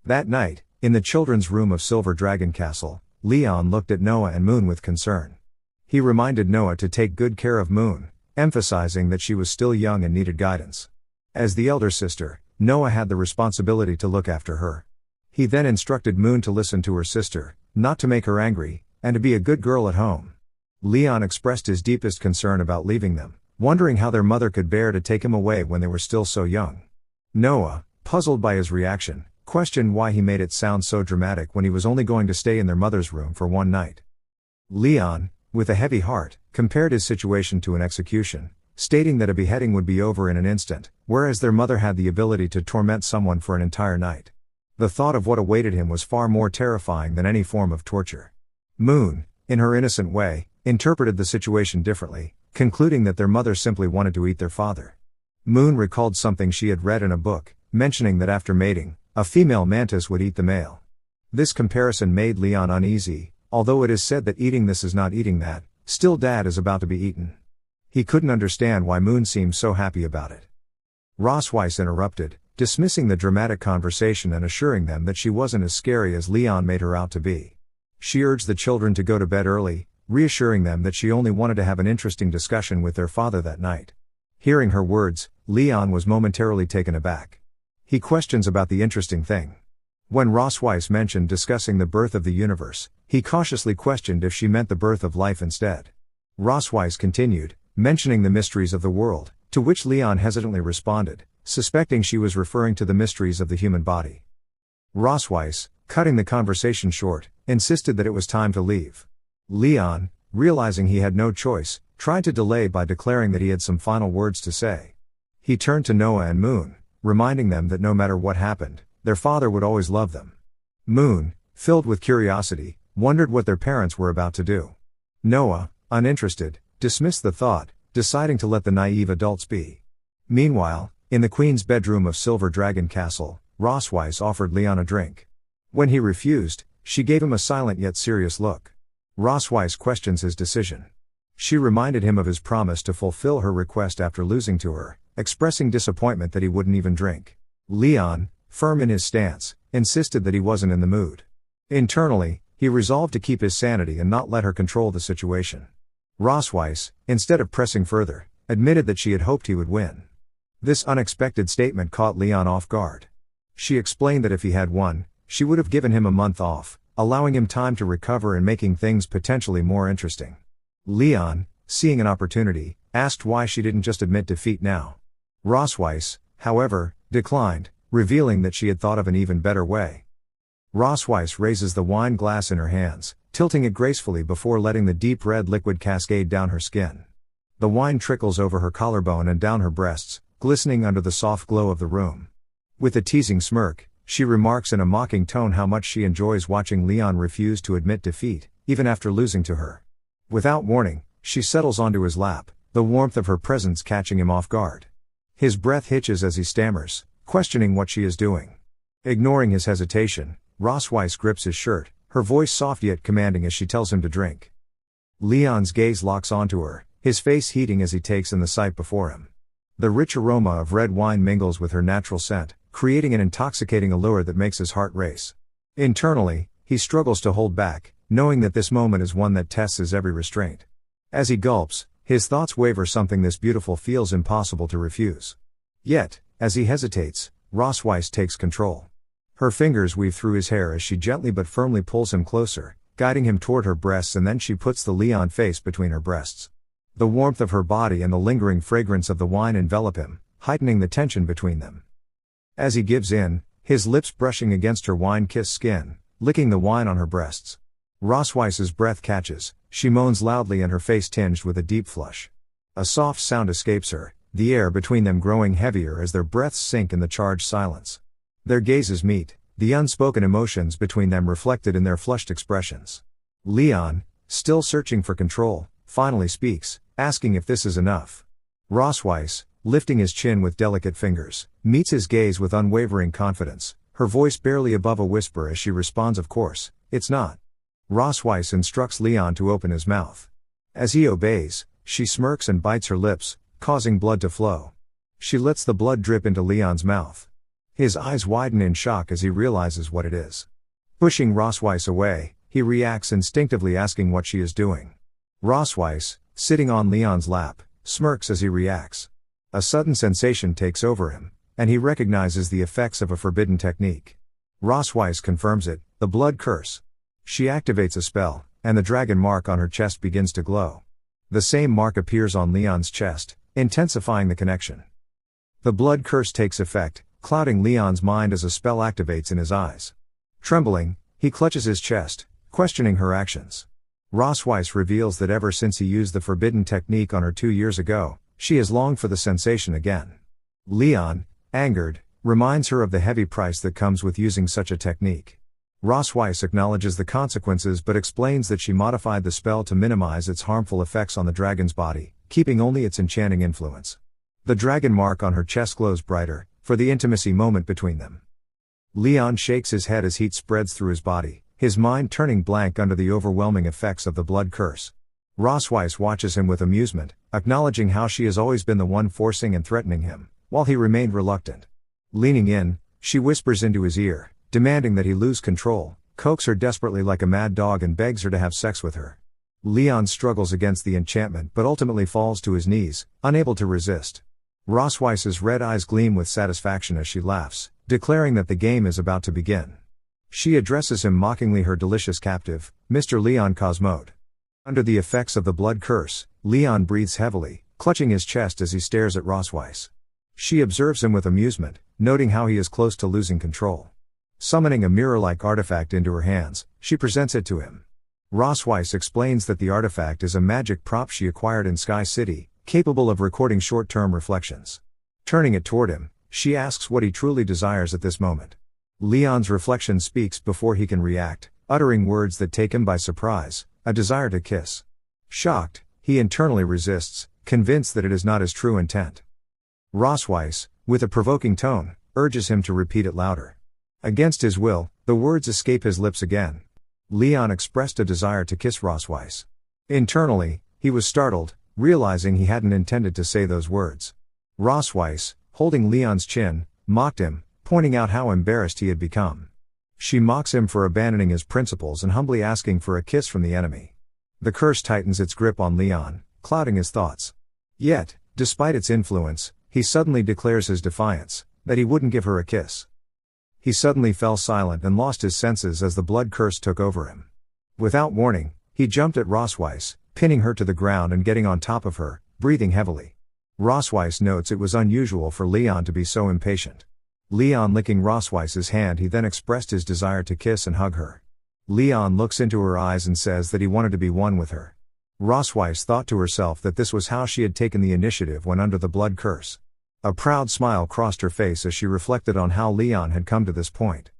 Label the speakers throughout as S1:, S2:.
S1: That night, in the children's room of Silver Dragon Castle, Leon looked at Noah and Moon with concern. He reminded Noah to take good care of Moon, emphasizing that she was still young and needed guidance. As the elder sister, Noah had the responsibility to look after her. He then instructed Moon to listen to her sister, not to make her angry, and to be a good girl at home. Leon expressed his deepest concern about leaving them, wondering how their mother could bear to take him away when they were still so young. Noah, puzzled by his reaction, questioned why he made it sound so dramatic when he was only going to stay in their mother's room for one night. Leon, with a heavy heart, compared his situation to an execution, stating that a beheading would be over in an instant, whereas their mother had the ability to torment someone for an entire night. The thought of what awaited him was far more terrifying than any form of torture. Moon, in her innocent way, interpreted the situation differently, concluding that their mother simply wanted to eat their father. Moon recalled something she had read in a book, mentioning that after mating, a female mantis would eat the male. This comparison made Leon uneasy, although it is said that eating this is not eating that, still Dad is about to be eaten. He couldn't understand why Moon seemed so happy about it. Rossweiss interrupted, dismissing the dramatic conversation and assuring them that she wasn't as scary as Leon made her out to be. She urged the children to go to bed early, reassuring them that she only wanted to have an interesting discussion with their father that night. Hearing her words, Leon was momentarily taken aback. He questions about the interesting thing. When Rossweiss mentioned discussing the birth of the universe, he cautiously questioned if she meant the birth of life instead. Rossweiss continued, mentioning the mysteries of the world, to which Leon hesitantly responded, suspecting she was referring to the mysteries of the human body. Rossweiss, cutting the conversation short, insisted that it was time to leave. Leon, realizing he had no choice, tried to delay by declaring that he had some final words to say. He turned to Noah and Moon, reminding them that no matter what happened, their father would always love them. Moon, filled with curiosity, wondered what their parents were about to do. Noah, uninterested, dismissed the thought, deciding to let the naive adults be. Meanwhile, in the Queen's bedroom of Silver Dragon Castle, Rossweiss offered Leon a drink. When he refused, she gave him a silent yet serious look. Rossweiss questions his decision. She reminded him of his promise to fulfill her request after losing to her, expressing disappointment that he wouldn't even drink. Leon, firm in his stance, insisted that he wasn't in the mood. Internally, he resolved to keep his sanity and not let her control the situation. Rossweiss, instead of pressing further, admitted that she had hoped he would win. This unexpected statement caught Leon off guard. She explained that if he had won, she would have given him a month off, allowing him time to recover and making things potentially more interesting. Leon, seeing an opportunity, asked why she didn't just admit defeat now. Rossweiss, however, declined, revealing that she had thought of an even better way. Rossweiss raises the wine glass in her hands, tilting it gracefully before letting the deep red liquid cascade down her skin. The wine trickles over her collarbone and down her breasts, glistening under the soft glow of the room. With a teasing smirk, she remarks in a mocking tone how much she enjoys watching Leon refuse to admit defeat, even after losing to her. Without warning, she settles onto his lap, the warmth of her presence catching him off guard. His breath hitches as he stammers, questioning what she is doing. Ignoring his hesitation, Rossweiss grips his shirt, her voice soft yet commanding as she tells him to drink. Leon's gaze locks onto her, his face heating as he takes in the sight before him. The rich aroma of red wine mingles with her natural scent, creating an intoxicating allure that makes his heart race. Internally, he struggles to hold back, knowing that this moment is one that tests his every restraint. As he gulps, his thoughts waver, something this beautiful feels impossible to refuse. Yet, as he hesitates, Rossweiss takes control. Her fingers weave through his hair as she gently but firmly pulls him closer, guiding him toward her breasts, and then she puts the Leon face between her breasts. The warmth of her body and the lingering fragrance of the wine envelop him, heightening the tension between them. As he gives in, his lips brushing against her wine-kissed skin, licking the wine on her breasts. Rossweiss's breath catches, she moans loudly and her face tinged with a deep flush. A soft sound escapes her, the air between them growing heavier as their breaths sink in the charged silence. Their gazes meet, the unspoken emotions between them reflected in their flushed expressions. Leon, still searching for control, finally speaks, asking if this is enough. Rossweiss, lifting his chin with delicate fingers, meets his gaze with unwavering confidence, her voice barely above a whisper as she responds, "Of course, it's not." Rossweiss instructs Leon to open his mouth. As he obeys, she smirks and bites her lips, causing blood to flow. She lets the blood drip into Leon's mouth. His eyes widen in shock as he realizes what it is. Pushing Rosweiss away, he reacts instinctively asking what she is doing. Rosweiss, sitting on Leon's lap, smirks as he reacts. A sudden sensation takes over him, and he recognizes the effects of a forbidden technique. Rosweiss confirms it, the blood curse. She activates a spell, and the dragon mark on her chest begins to glow. The same mark appears on Leon's chest, intensifying the connection. The blood curse takes effect, clouding Leon's mind as a spell activates in his eyes. Trembling, he clutches his chest, questioning her actions. Rosweiss reveals that ever since he used the forbidden technique on her 2 years ago, she has longed for the sensation again. Leon, angered, reminds her of the heavy price that comes with using such a technique. Rosweiss acknowledges the consequences but explains that she modified the spell to minimize its harmful effects on the dragon's body, keeping only its enchanting influence. The dragon mark on her chest glows brighter, for the intimacy moment between them. Leon shakes his head as heat spreads through his body, his mind turning blank under the overwhelming effects of the blood curse. Rosweiss watches him with amusement, acknowledging how she has always been the one forcing and threatening him, while he remained reluctant. Leaning in, she whispers into his ear, demanding that he lose control, coaxes her desperately like a mad dog and begs her to have sex with her. Leon struggles against the enchantment but ultimately falls to his knees, unable to resist. Rosweiss's red eyes gleam with satisfaction as she laughs, declaring that the game is about to begin. She addresses him mockingly, her delicious captive, Mr. Leon Cosmode. Under the effects of the blood curse, Leon breathes heavily, clutching his chest as he stares at Rosweiss. She observes him with amusement, noting how he is close to losing control. Summoning a mirror-like artifact into her hands, she presents it to him. Rosweiss explains that the artifact is a magic prop she acquired in Sky City, capable of recording short-term reflections. Turning it toward him, she asks what he truly desires at this moment. Leon's reflection speaks before he can react, uttering words that take him by surprise, a desire to kiss. Shocked, he internally resists, convinced that it is not his true intent. Rosweiss, with a provoking tone, urges him to repeat it louder. Against his will, the words escape his lips again. Leon expressed a desire to kiss Rosweiss. Internally, he was startled, realizing he hadn't intended to say those words. Rosweiss, holding Leon's chin, mocked him, pointing out how embarrassed he had become. She mocks him for abandoning his principles and humbly asking for a kiss from the enemy. The curse tightens its grip on Leon, clouding his thoughts. Yet, despite its influence, he suddenly declares his defiance, that he wouldn't give her a kiss. He suddenly fell silent and lost his senses as the blood curse took over him. Without warning, he jumped at Rosweiss, pinning her to the ground and getting on top of her, breathing heavily. Rosweiss notes it was unusual for Leon to be so impatient. Leon licking Rosweiss's hand, he then expressed his desire to kiss and hug her. Leon looks into her eyes and says that he wanted to be one with her. Rosweiss thought to herself that this was how she had taken the initiative when under the blood curse. A proud smile crossed her face as she reflected on how Leon had come to this point.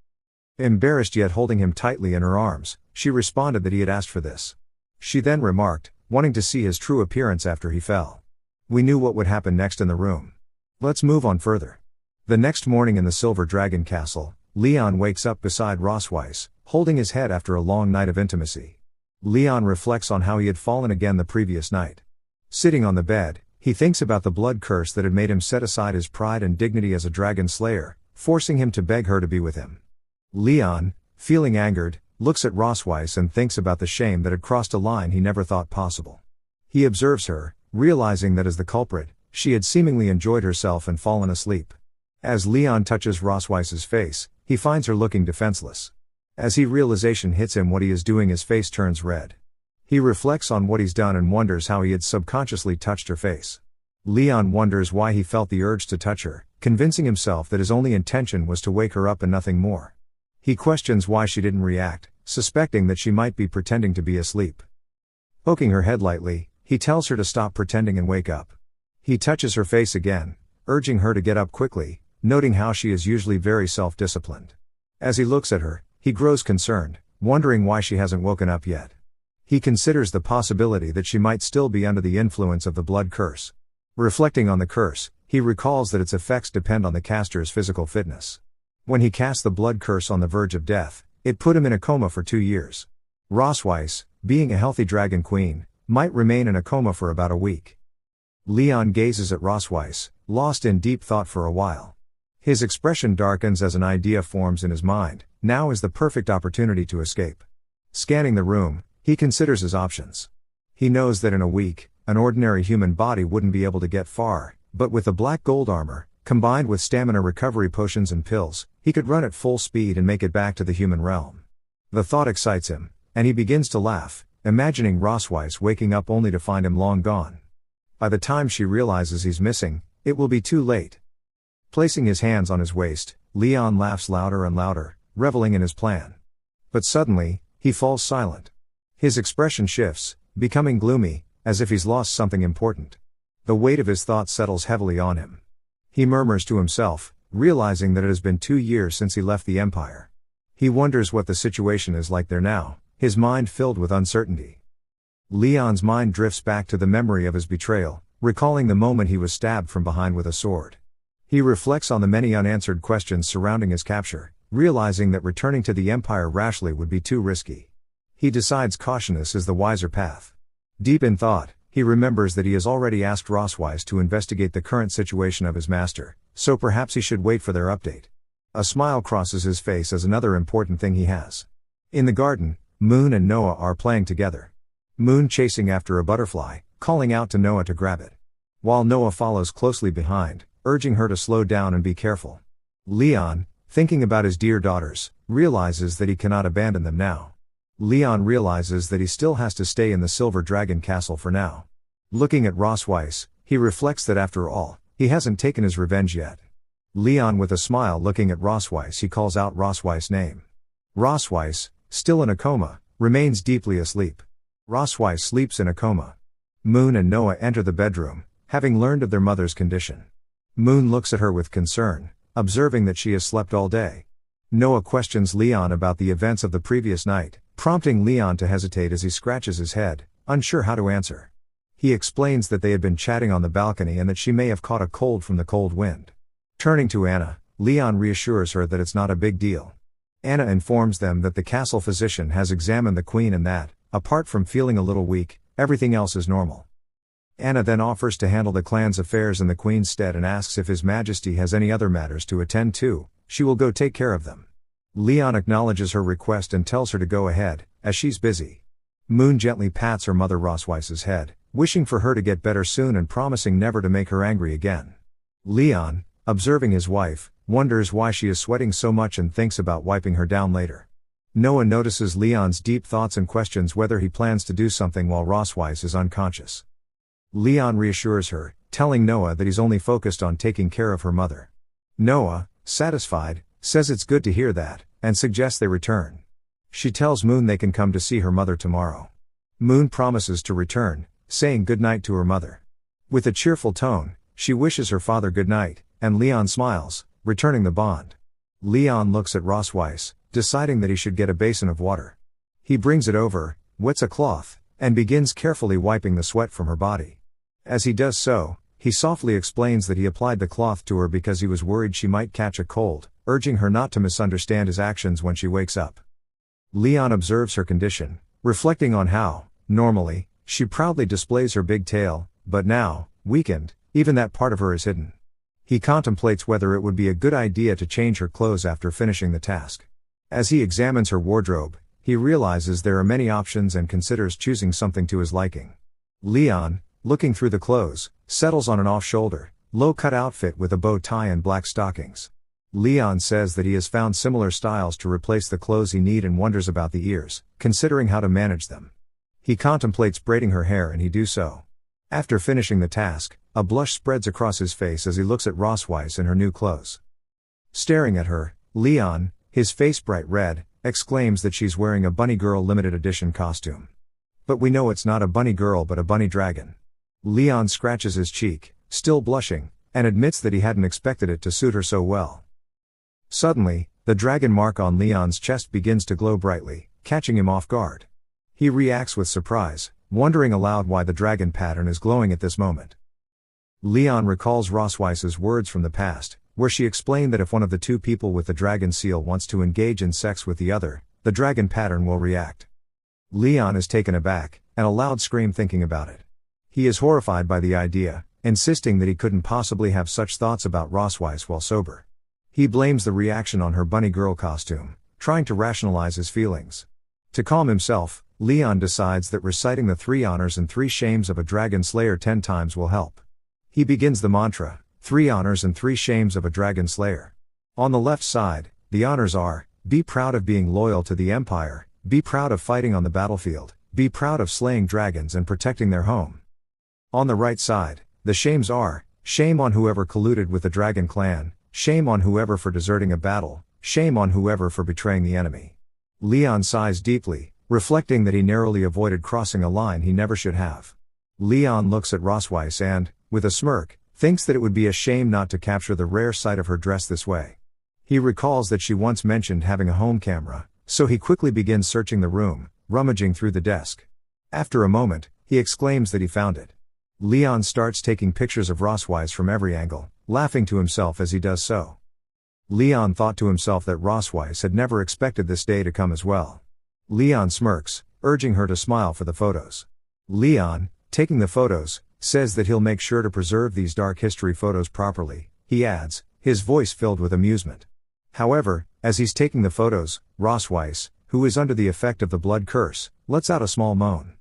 S1: Embarrassed yet holding him tightly in her arms, she responded that he had asked for this. She then remarked, wanting to see his true appearance after he fell. We knew what would happen next in the room. Let's move on further. The next morning in the Silver Dragon Castle, Leon wakes up beside Rosweiss, holding his head after a long night of intimacy. Leon reflects on how he had fallen again the previous night. Sitting on the bed, he thinks about the blood curse that had made him set aside his pride and dignity as a dragon slayer, forcing him to beg her to be with him. Leon, feeling angered, looks at Rosweiss and thinks about the shame that had crossed a line he never thought possible. He observes her, realizing that as the culprit, she had seemingly enjoyed herself and fallen asleep. As Leon touches Rosweiss's face, he finds her looking defenseless. As realization hits him what he is doing, his face turns red. He reflects on what he's done and wonders how he had subconsciously touched her face. Leon wonders why he felt the urge to touch her, convincing himself that his only intention was to wake her up and nothing more. He questions why she didn't react, suspecting that she might be pretending to be asleep. Poking her head lightly, he tells her to stop pretending and wake up. He touches her face again, urging her to get up quickly, noting how she is usually very self-disciplined. As he looks at her, he grows concerned, wondering why she hasn't woken up yet. He considers the possibility that she might still be under the influence of the blood curse. Reflecting on the curse, he recalls that its effects depend on the caster's physical fitness. When he cast the blood curse on the verge of death, it put him in a coma for 2 years. Rosweiss, being a healthy dragon queen, might remain in a coma for about a week. Leon gazes at Rosweiss, lost in deep thought for a while. His expression darkens as an idea forms in his mind. Now is the perfect opportunity to escape. Scanning the room, he considers his options. He knows that in a week, an ordinary human body wouldn't be able to get far, but with the black gold armor, combined with stamina recovery potions and pills, he could run at full speed and make it back to the human realm. The thought excites him, and he begins to laugh, imagining Rosweiss waking up only to find him long gone. By the time she realizes he's missing, it will be too late. Placing his hands on his waist, Leon laughs louder and louder, reveling in his plan. But suddenly, he falls silent. His expression shifts, becoming gloomy, as if he's lost something important. The weight of his thoughts settles heavily on him. He murmurs to himself, realizing that it has been 2 years since he left the Empire. He wonders what the situation is like there now, his mind filled with uncertainty. Leon's mind drifts back to the memory of his betrayal, recalling the moment he was stabbed from behind with a sword. He reflects on the many unanswered questions surrounding his capture, realizing that returning to the Empire rashly would be too risky. He decides cautiousness is the wiser path. Deep in thought, he remembers that he has already asked Rosweiss to investigate the current situation of his master, so perhaps he should wait for their update. A smile crosses his face as another important thing he has. In the garden, Moon and Noah are playing together. Moon chasing after a butterfly, calling out to Noah to grab it. While Noah follows closely behind, urging her to slow down and be careful. Leon, thinking about his dear daughters, realizes that he cannot abandon them now. Leon realizes that he still has to stay in the Silver Dragon Castle for now. Looking at Rosweiss, he reflects that after all, he hasn't taken his revenge yet. Leon with a smile looking at Rosweiss, he calls out Rosweiss' name. Rosweiss, still in a coma, remains deeply asleep. Rosweiss sleeps in a coma. Moon and Noah enter the bedroom, having learned of their mother's condition. Moon looks at her with concern, observing that she has slept all day. Noah questions Leon about the events of the previous night, prompting Leon to hesitate as he scratches his head, unsure how to answer. He explains that they had been chatting on the balcony and that she may have caught a cold from the cold wind. Turning to Anna, Leon reassures her that it's not a big deal. Anna informs them that the castle physician has examined the queen and that, apart from feeling a little weak, everything else is normal. Anna then offers to handle the clan's affairs in the queen's stead and asks if His Majesty has any other matters to attend to. She will go take care of them. Leon acknowledges her request and tells her to go ahead, as she's busy. Moon gently pats her mother Rosweiss's head, wishing for her to get better soon and promising never to make her angry again. Leon, observing his wife, wonders why she is sweating so much and thinks about wiping her down later. Noah notices Leon's deep thoughts and questions whether he plans to do something while Rosweiss is unconscious. Leon reassures her, telling Noah that he's only focused on taking care of her mother. Noah, satisfied, says it's good to hear that, and suggests they return. She tells Moon they can come to see her mother tomorrow. Moon promises to return, saying goodnight to her mother. With a cheerful tone, she wishes her father good night, and Leon smiles, returning the bond. Leon looks at Rosweiss, deciding that he should get a basin of water. He brings it over, wets a cloth, and begins carefully wiping the sweat from her body. As he does so, he softly explains that he applied the cloth to her because he was worried she might catch a cold, urging her not to misunderstand his actions when she wakes up. Leon observes her condition, reflecting on how, normally, she proudly displays her big tail, but now, weakened, even that part of her is hidden. He contemplates whether it would be a good idea to change her clothes after finishing the task. As he examines her wardrobe, he realizes there are many options and considers choosing something to his liking. Leon, looking through the clothes, settles on an off-shoulder, low-cut outfit with a bow tie and black stockings. Leon says that he has found similar styles to replace the clothes he needs and wonders about the ears, considering how to manage them. He contemplates braiding her hair and he do so. After finishing the task, a blush spreads across his face as he looks at Rosweiss in her new clothes. Staring at her, Leon, his face bright red, exclaims that she's wearing a bunny girl limited edition costume. But we know it's not a bunny girl but a bunny dragon. Leon scratches his cheek, still blushing, and admits that he hadn't expected it to suit her so well. Suddenly, the dragon mark on Leon's chest begins to glow brightly, catching him off guard. He reacts with surprise, wondering aloud why the dragon pattern is glowing at this moment. Leon recalls Rosweiss's words from the past, where she explained that if one of the two people with the dragon seal wants to engage in sex with the other, the dragon pattern will react. Leon is taken aback, and a loud scream thinking about it. He is horrified by the idea, insisting that he couldn't possibly have such thoughts about Rosweiss while sober. He blames the reaction on her bunny girl costume, trying to rationalize his feelings. To calm himself, Leon decides that reciting the 3 honors and 3 shames of a dragon slayer 10 times will help. He begins the mantra, 3 honors and 3 shames of a dragon slayer. On the left side, the honors are, be proud of being loyal to the Empire, be proud of fighting on the battlefield, be proud of slaying dragons and protecting their home. On the right side, the shames are, shame on whoever colluded with the dragon clan, shame on whoever for deserting a battle, shame on whoever for betraying the enemy. Leon sighs deeply, reflecting that he narrowly avoided crossing a line he never should have. Leon looks at Rosweiss and, with a smirk, thinks that it would be a shame not to capture the rare sight of her dress this way. He recalls that she once mentioned having a home camera, so he quickly begins searching the room, rummaging through the desk. After a moment, he exclaims that he found it. Leon starts taking pictures of Rosweiss from every angle, laughing to himself as he does so. Leon thought to himself that Rosweiss had never expected this day to come as well. Leon smirks, urging her to smile for the photos. Leon, taking the photos, says that he'll make sure to preserve these dark history photos properly, he adds, his voice filled with amusement. However, as he's taking the photos, Rosweiss, who is under the effect of the blood curse, lets out a small moan.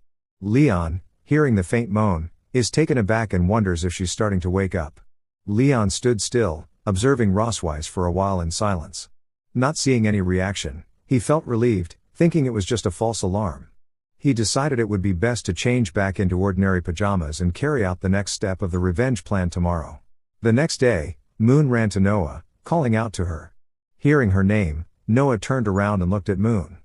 S1: Leon, hearing the faint moan, is taken aback and wonders if she's starting to wake up. Leon stood still, observing Rosweiss for a while in silence. Not seeing any reaction, he felt relieved, thinking it was just a false alarm. He decided it would be best to change back into ordinary pajamas and carry out the next step of the revenge plan tomorrow. The next day, Moon ran to Noah, calling out to her. Hearing her name, Noah turned around and looked at Moon.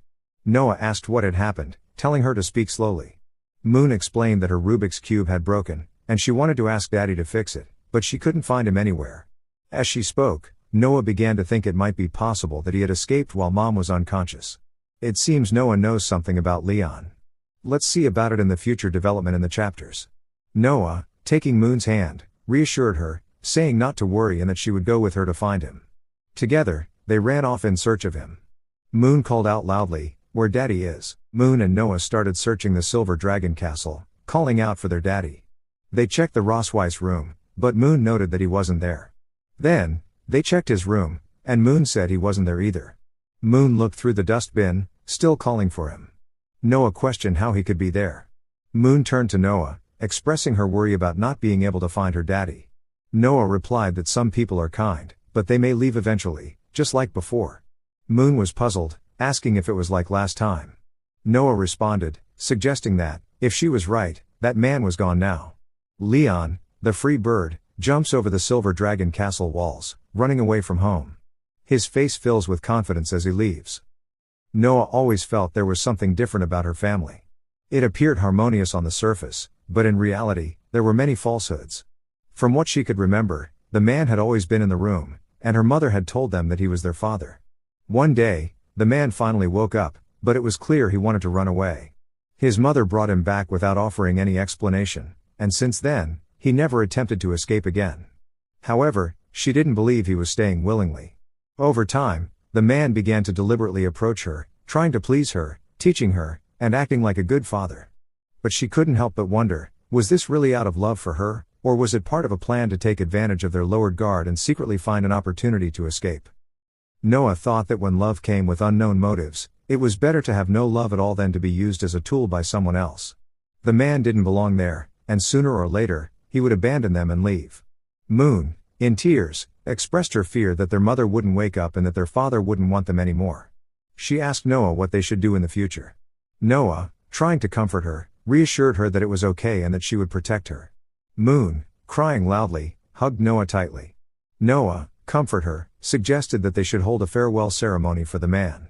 S1: Noah asked what had happened, telling her to speak slowly. Moon explained that her Rubik's Cube had broken, and she wanted to ask Daddy to fix it, but she couldn't find him anywhere. As she spoke, Noah began to think it might be possible that he had escaped while Mom was unconscious. It seems Noah knows something about Leon. Let's see about it in the future development in the chapters. Noah, taking Moon's hand, reassured her, saying not to worry and that she would go with her to find him. Together, they ran off in search of him. Moon called out loudly, "Where Daddy is?" Moon and Noah started searching the Silver Dragon Castle, calling out for their daddy. They checked the Rosweiss room, but Moon noted that he wasn't there. Then, they checked his room, and Moon said he wasn't there either. Moon looked through the dustbin, still calling for him. Noah questioned how he could be there. Moon turned to Noah, expressing her worry about not being able to find her daddy. Noah replied that some people are kind, but they may leave eventually, just like before. Moon was puzzled, asking if it was like last time. Noah responded, suggesting that, if she was right, that man was gone now. Leon, the free bird, jumps over the Silver Dragon Castle walls, running away from home. His face fills with confidence as he leaves. Noah always felt there was something different about her family. It appeared harmonious on the surface, but in reality, there were many falsehoods. From what she could remember, the man had always been in the room, and her mother had told them that he was their father. One day, the man finally woke up, but it was clear he wanted to run away. His mother brought him back without offering any explanation, and since then, he never attempted to escape again. However, she didn't believe he was staying willingly. Over time, the man began to deliberately approach her, trying to please her, teaching her, and acting like a good father. But she couldn't help but wonder, was this really out of love for her, or was it part of a plan to take advantage of their lowered guard and secretly find an opportunity to escape? Noah thought that when love came with unknown motives, it was better to have no love at all than to be used as a tool by someone else. The man didn't belong there, and sooner or later, he would abandon them and leave. Moon, in tears, expressed her fear that their mother wouldn't wake up and that their father wouldn't want them anymore. She asked Noah what they should do in the future. Noah, trying to comfort her, reassured her that it was okay and that she would protect her. Moon, crying loudly, hugged Noah tightly. Noah, comfort her, suggested that they should hold a farewell ceremony for the man.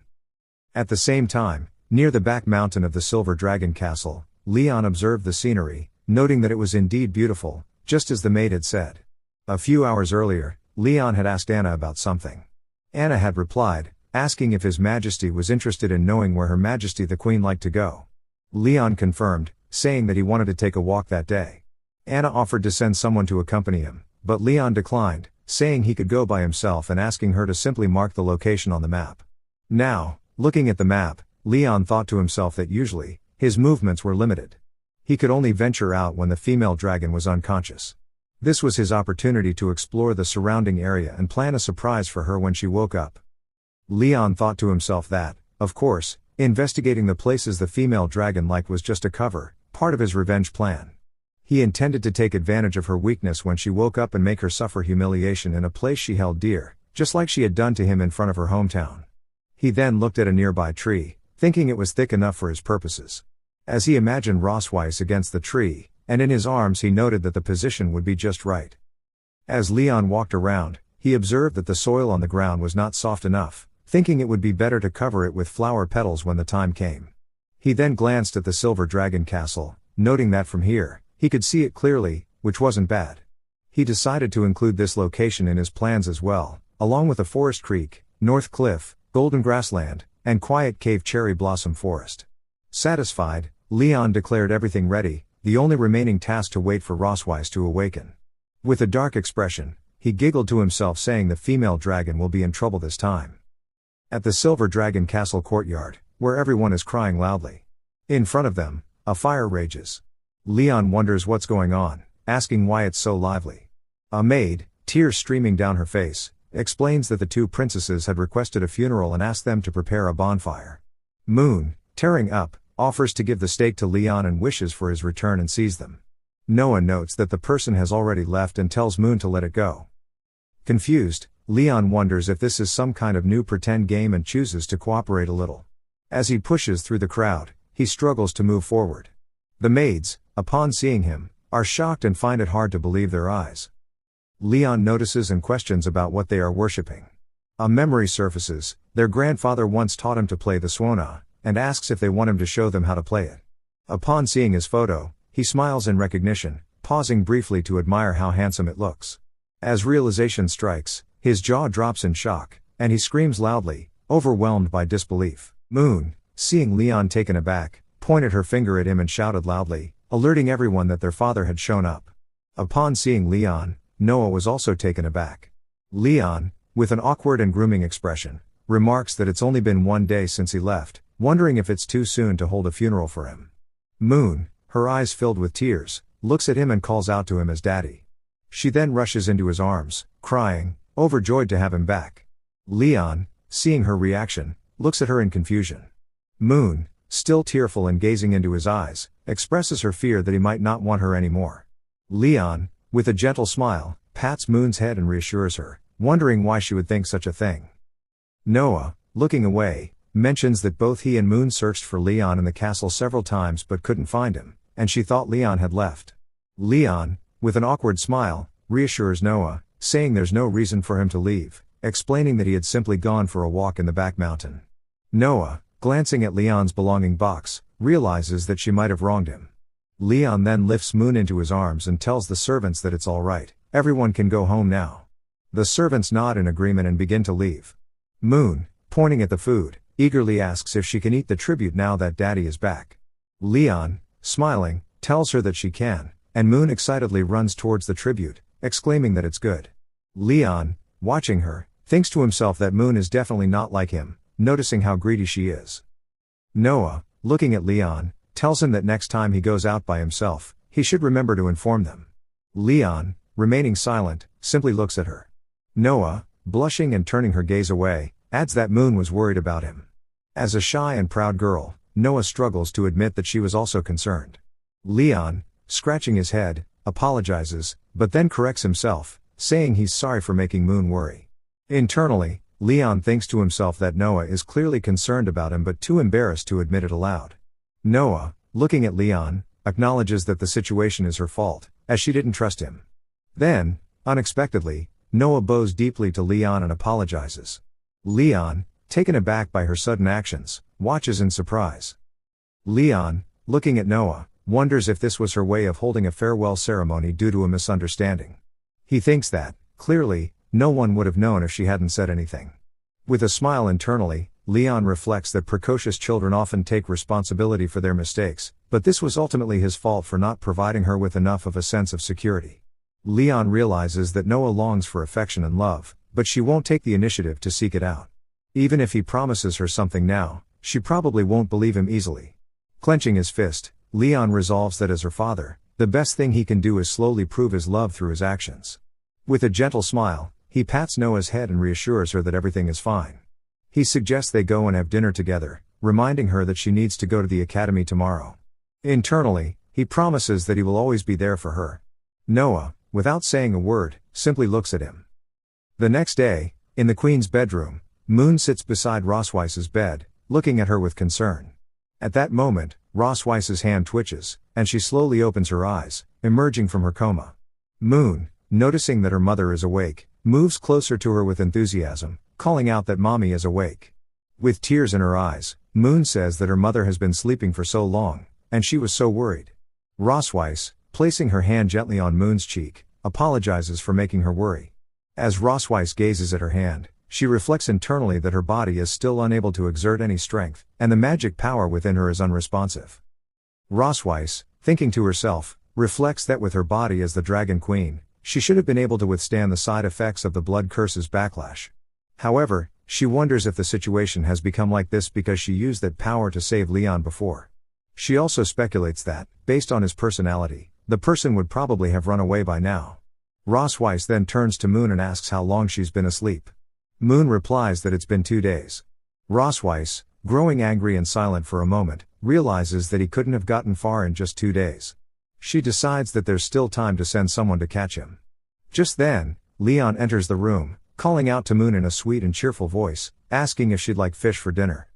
S1: At the same time, near the back mountain of the Silver Dragon Castle, Leon observed the scenery, noting that it was indeed beautiful, just as the maid had said. A few hours earlier, Leon had asked Anna about something. Anna had replied, asking if His Majesty was interested in knowing where Her Majesty the Queen liked to go. Leon confirmed, saying that he wanted to take a walk that day. Anna offered to send someone to accompany him, but Leon declined, saying he could go by himself and asking her to simply mark the location on the map. Now, looking at the map, Leon thought to himself that usually, his movements were limited. He could only venture out when the female dragon was unconscious. This was his opportunity to explore the surrounding area and plan a surprise for her when she woke up. Leon thought to himself that, of course, investigating the places the female dragon liked was just a cover, part of his revenge plan. He intended to take advantage of her weakness when she woke up and make her suffer humiliation in a place she held dear, just like she had done to him in front of her hometown. He then looked at a nearby tree, thinking it was thick enough for his purposes. As he imagined Rosweiss against the tree, and in his arms he noted that the position would be just right. As Leon walked around, he observed that the soil on the ground was not soft enough, thinking it would be better to cover it with flower petals when the time came. He then glanced at the Silver Dragon Castle, noting that from here, he could see it clearly, which wasn't bad. He decided to include this location in his plans as well, along with a forest creek, North Cliff, Golden Grassland, and quiet cave Cherry Blossom Forest. Satisfied, Leon declared everything ready, the only remaining task to wait for Rosweiss to awaken. With a dark expression, he giggled to himself, saying the female dragon will be in trouble this time. At the Silver Dragon Castle courtyard, where everyone is crying loudly. In front of them, a fire rages. Leon wonders what's going on, asking why it's so lively. A maid, tears streaming down her face, explains that the two princesses had requested a funeral and asked them to prepare a bonfire. Moon, tearing up, offers to give the steak to Leon and wishes for his return and sees them. Noah notes that the person has already left and tells Moon to let it go. Confused, Leon wonders if this is some kind of new pretend game and chooses to cooperate a little. As he pushes through the crowd, he struggles to move forward. The maids, upon seeing him, are shocked and find it hard to believe their eyes. Leon notices and questions about what they are worshipping. A memory surfaces, their grandfather once taught him to play the swona, and asks if they want him to show them how to play it. Upon seeing his photo, he smiles in recognition, pausing briefly to admire how handsome it looks. As realization strikes, his jaw drops in shock, and he screams loudly, overwhelmed by disbelief. Moon, seeing Leon taken aback, pointed her finger at him and shouted loudly, alerting everyone that their father had shown up. Upon seeing Leon, Noah was also taken aback. Leon, with an awkward and grooming expression, remarks that it's only been 1 day since he left, wondering if it's too soon to hold a funeral for him. Moon, her eyes filled with tears, looks at him and calls out to him as Daddy. She then rushes into his arms, crying, overjoyed to have him back. Leon, seeing her reaction, looks at her in confusion. Moon, still tearful and gazing into his eyes, expresses her fear that he might not want her anymore. Leon, with a gentle smile, pats Moon's head and reassures her, wondering why she would think such a thing. Noah, looking away, mentions that both he and Moon searched for Leon in the castle several times but couldn't find him, and she thought Leon had left. Leon, with an awkward smile, reassures Noah, saying there's no reason for him to leave, explaining that he had simply gone for a walk in the back mountain. Noah, glancing at Leon's belonging box, realizes that she might have wronged him. Leon then lifts Moon into his arms and tells the servants that it's all right, everyone can go home now. The servants nod in agreement and begin to leave. Moon, pointing at the food, eagerly asks if she can eat the tribute now that Daddy is back. Leon, smiling, tells her that she can, and Moon excitedly runs towards the tribute, exclaiming that it's good. Leon, watching her, thinks to himself that Moon is definitely not like him, noticing how greedy she is. Noah, looking at Leon, tells him that next time he goes out by himself, he should remember to inform them. Leon, remaining silent, simply looks at her. Noah, blushing and turning her gaze away, adds that Moon was worried about him. As a shy and proud girl, Noah struggles to admit that she was also concerned. Leon, scratching his head, apologizes, but then corrects himself, saying he's sorry for making Moon worry. Internally, Leon thinks to himself that Noah is clearly concerned about him but too embarrassed to admit it aloud. Noah, looking at Leon, acknowledges that the situation is her fault, as she didn't trust him. Then, unexpectedly, Noah bows deeply to Leon and apologizes. Leon, taken aback by her sudden actions, watches in surprise. Leon, looking at Noah, wonders if this was her way of holding a farewell ceremony due to a misunderstanding. He thinks that, clearly, no one would have known if she hadn't said anything. With a smile internally, Leon reflects that precocious children often take responsibility for their mistakes, but this was ultimately his fault for not providing her with enough of a sense of security. Leon realizes that Noah longs for affection and love, but she won't take the initiative to seek it out. Even if he promises her something now, she probably won't believe him easily. Clenching his fist, Leon resolves that as her father, the The best thing he can do is slowly prove his love through his actions. With a gentle smile, he pats Noah's head and reassures her that everything is fine. He suggests they go and have dinner together, reminding her that she needs to go to the academy tomorrow. Internally, he promises that he will always be there for her. Noah, without saying a word, simply looks at him. The next day, in the Queen's bedroom, Moon sits beside Rosweiss's bed, looking at her with concern. At that moment, Rosweiss's hand twitches, and she slowly opens her eyes, emerging from her coma. Moon, noticing that her mother is awake, moves closer to her with enthusiasm, calling out that mommy is awake. With tears in her eyes, Moon says that her mother has been sleeping for so long, and she was so worried. Rosweiss, placing her hand gently on Moon's cheek, apologizes for making her worry. As Rosweiss gazes at her hand, she reflects internally that her body is still unable to exert any strength, and the magic power within her is unresponsive. Rosweiss, thinking to herself, reflects that with her body as the Dragon Queen, she should have been able to withstand the side effects of the blood curse's backlash. However, she wonders if the situation has become like this because she used that power to save Leon before. She also speculates that, based on his personality, the person would probably have run away by now. Rosweiss then turns to Moon and asks how long she's been asleep. Moon replies that it's been 2 days. Rosweiss, growing angry and silent for a moment, realizes that he couldn't have gotten far in just 2 days. She decides that there's still time to send someone to catch him. Just then, Leon enters the room, calling out to Moon in a sweet and cheerful voice, asking if she'd like fish for dinner.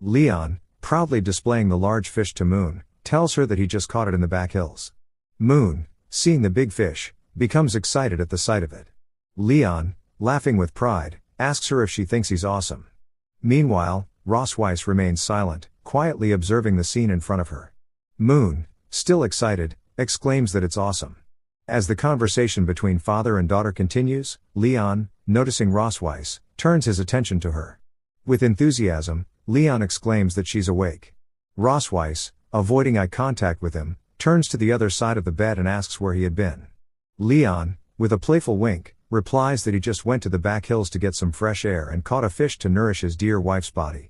S1: Leon, proudly displaying the large fish to Moon, tells her that he just caught it in the back hills. Moon, seeing the big fish, becomes excited at the sight of it. Leon, laughing with pride, asks her if she thinks he's awesome. Meanwhile, Rosweiss remains silent, quietly observing the scene in front of her. Moon, still excited, exclaims that it's awesome. As the conversation between father and daughter continues, Leon, noticing Rosweiss, turns his attention to her. With enthusiasm, Leon exclaims that she's awake. Rosweiss, avoiding eye contact with him, turns to the other side of the bed and asks where he had been. Leon, with a playful wink, replies that he just went to the back hills to get some fresh air and caught a fish to nourish his dear wife's body.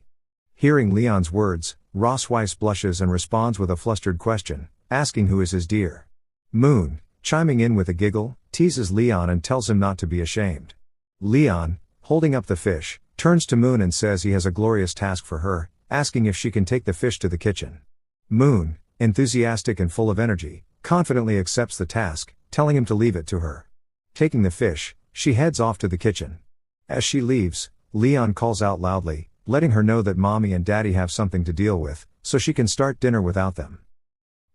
S1: Hearing Leon's words, Rosweiss blushes and responds with a flustered question, asking who is his dear. Moon, chiming in with a giggle, teases Leon and tells him not to be ashamed. Leon, holding up the fish, turns to Moon and says he has a glorious task for her, asking if she can take the fish to the kitchen. Moon, enthusiastic and full of energy, confidently accepts the task, telling him to leave it to her. Taking the fish, she heads off to the kitchen. As she leaves, Leon calls out loudly, letting her know that mommy and daddy have something to deal with, so she can start dinner without them.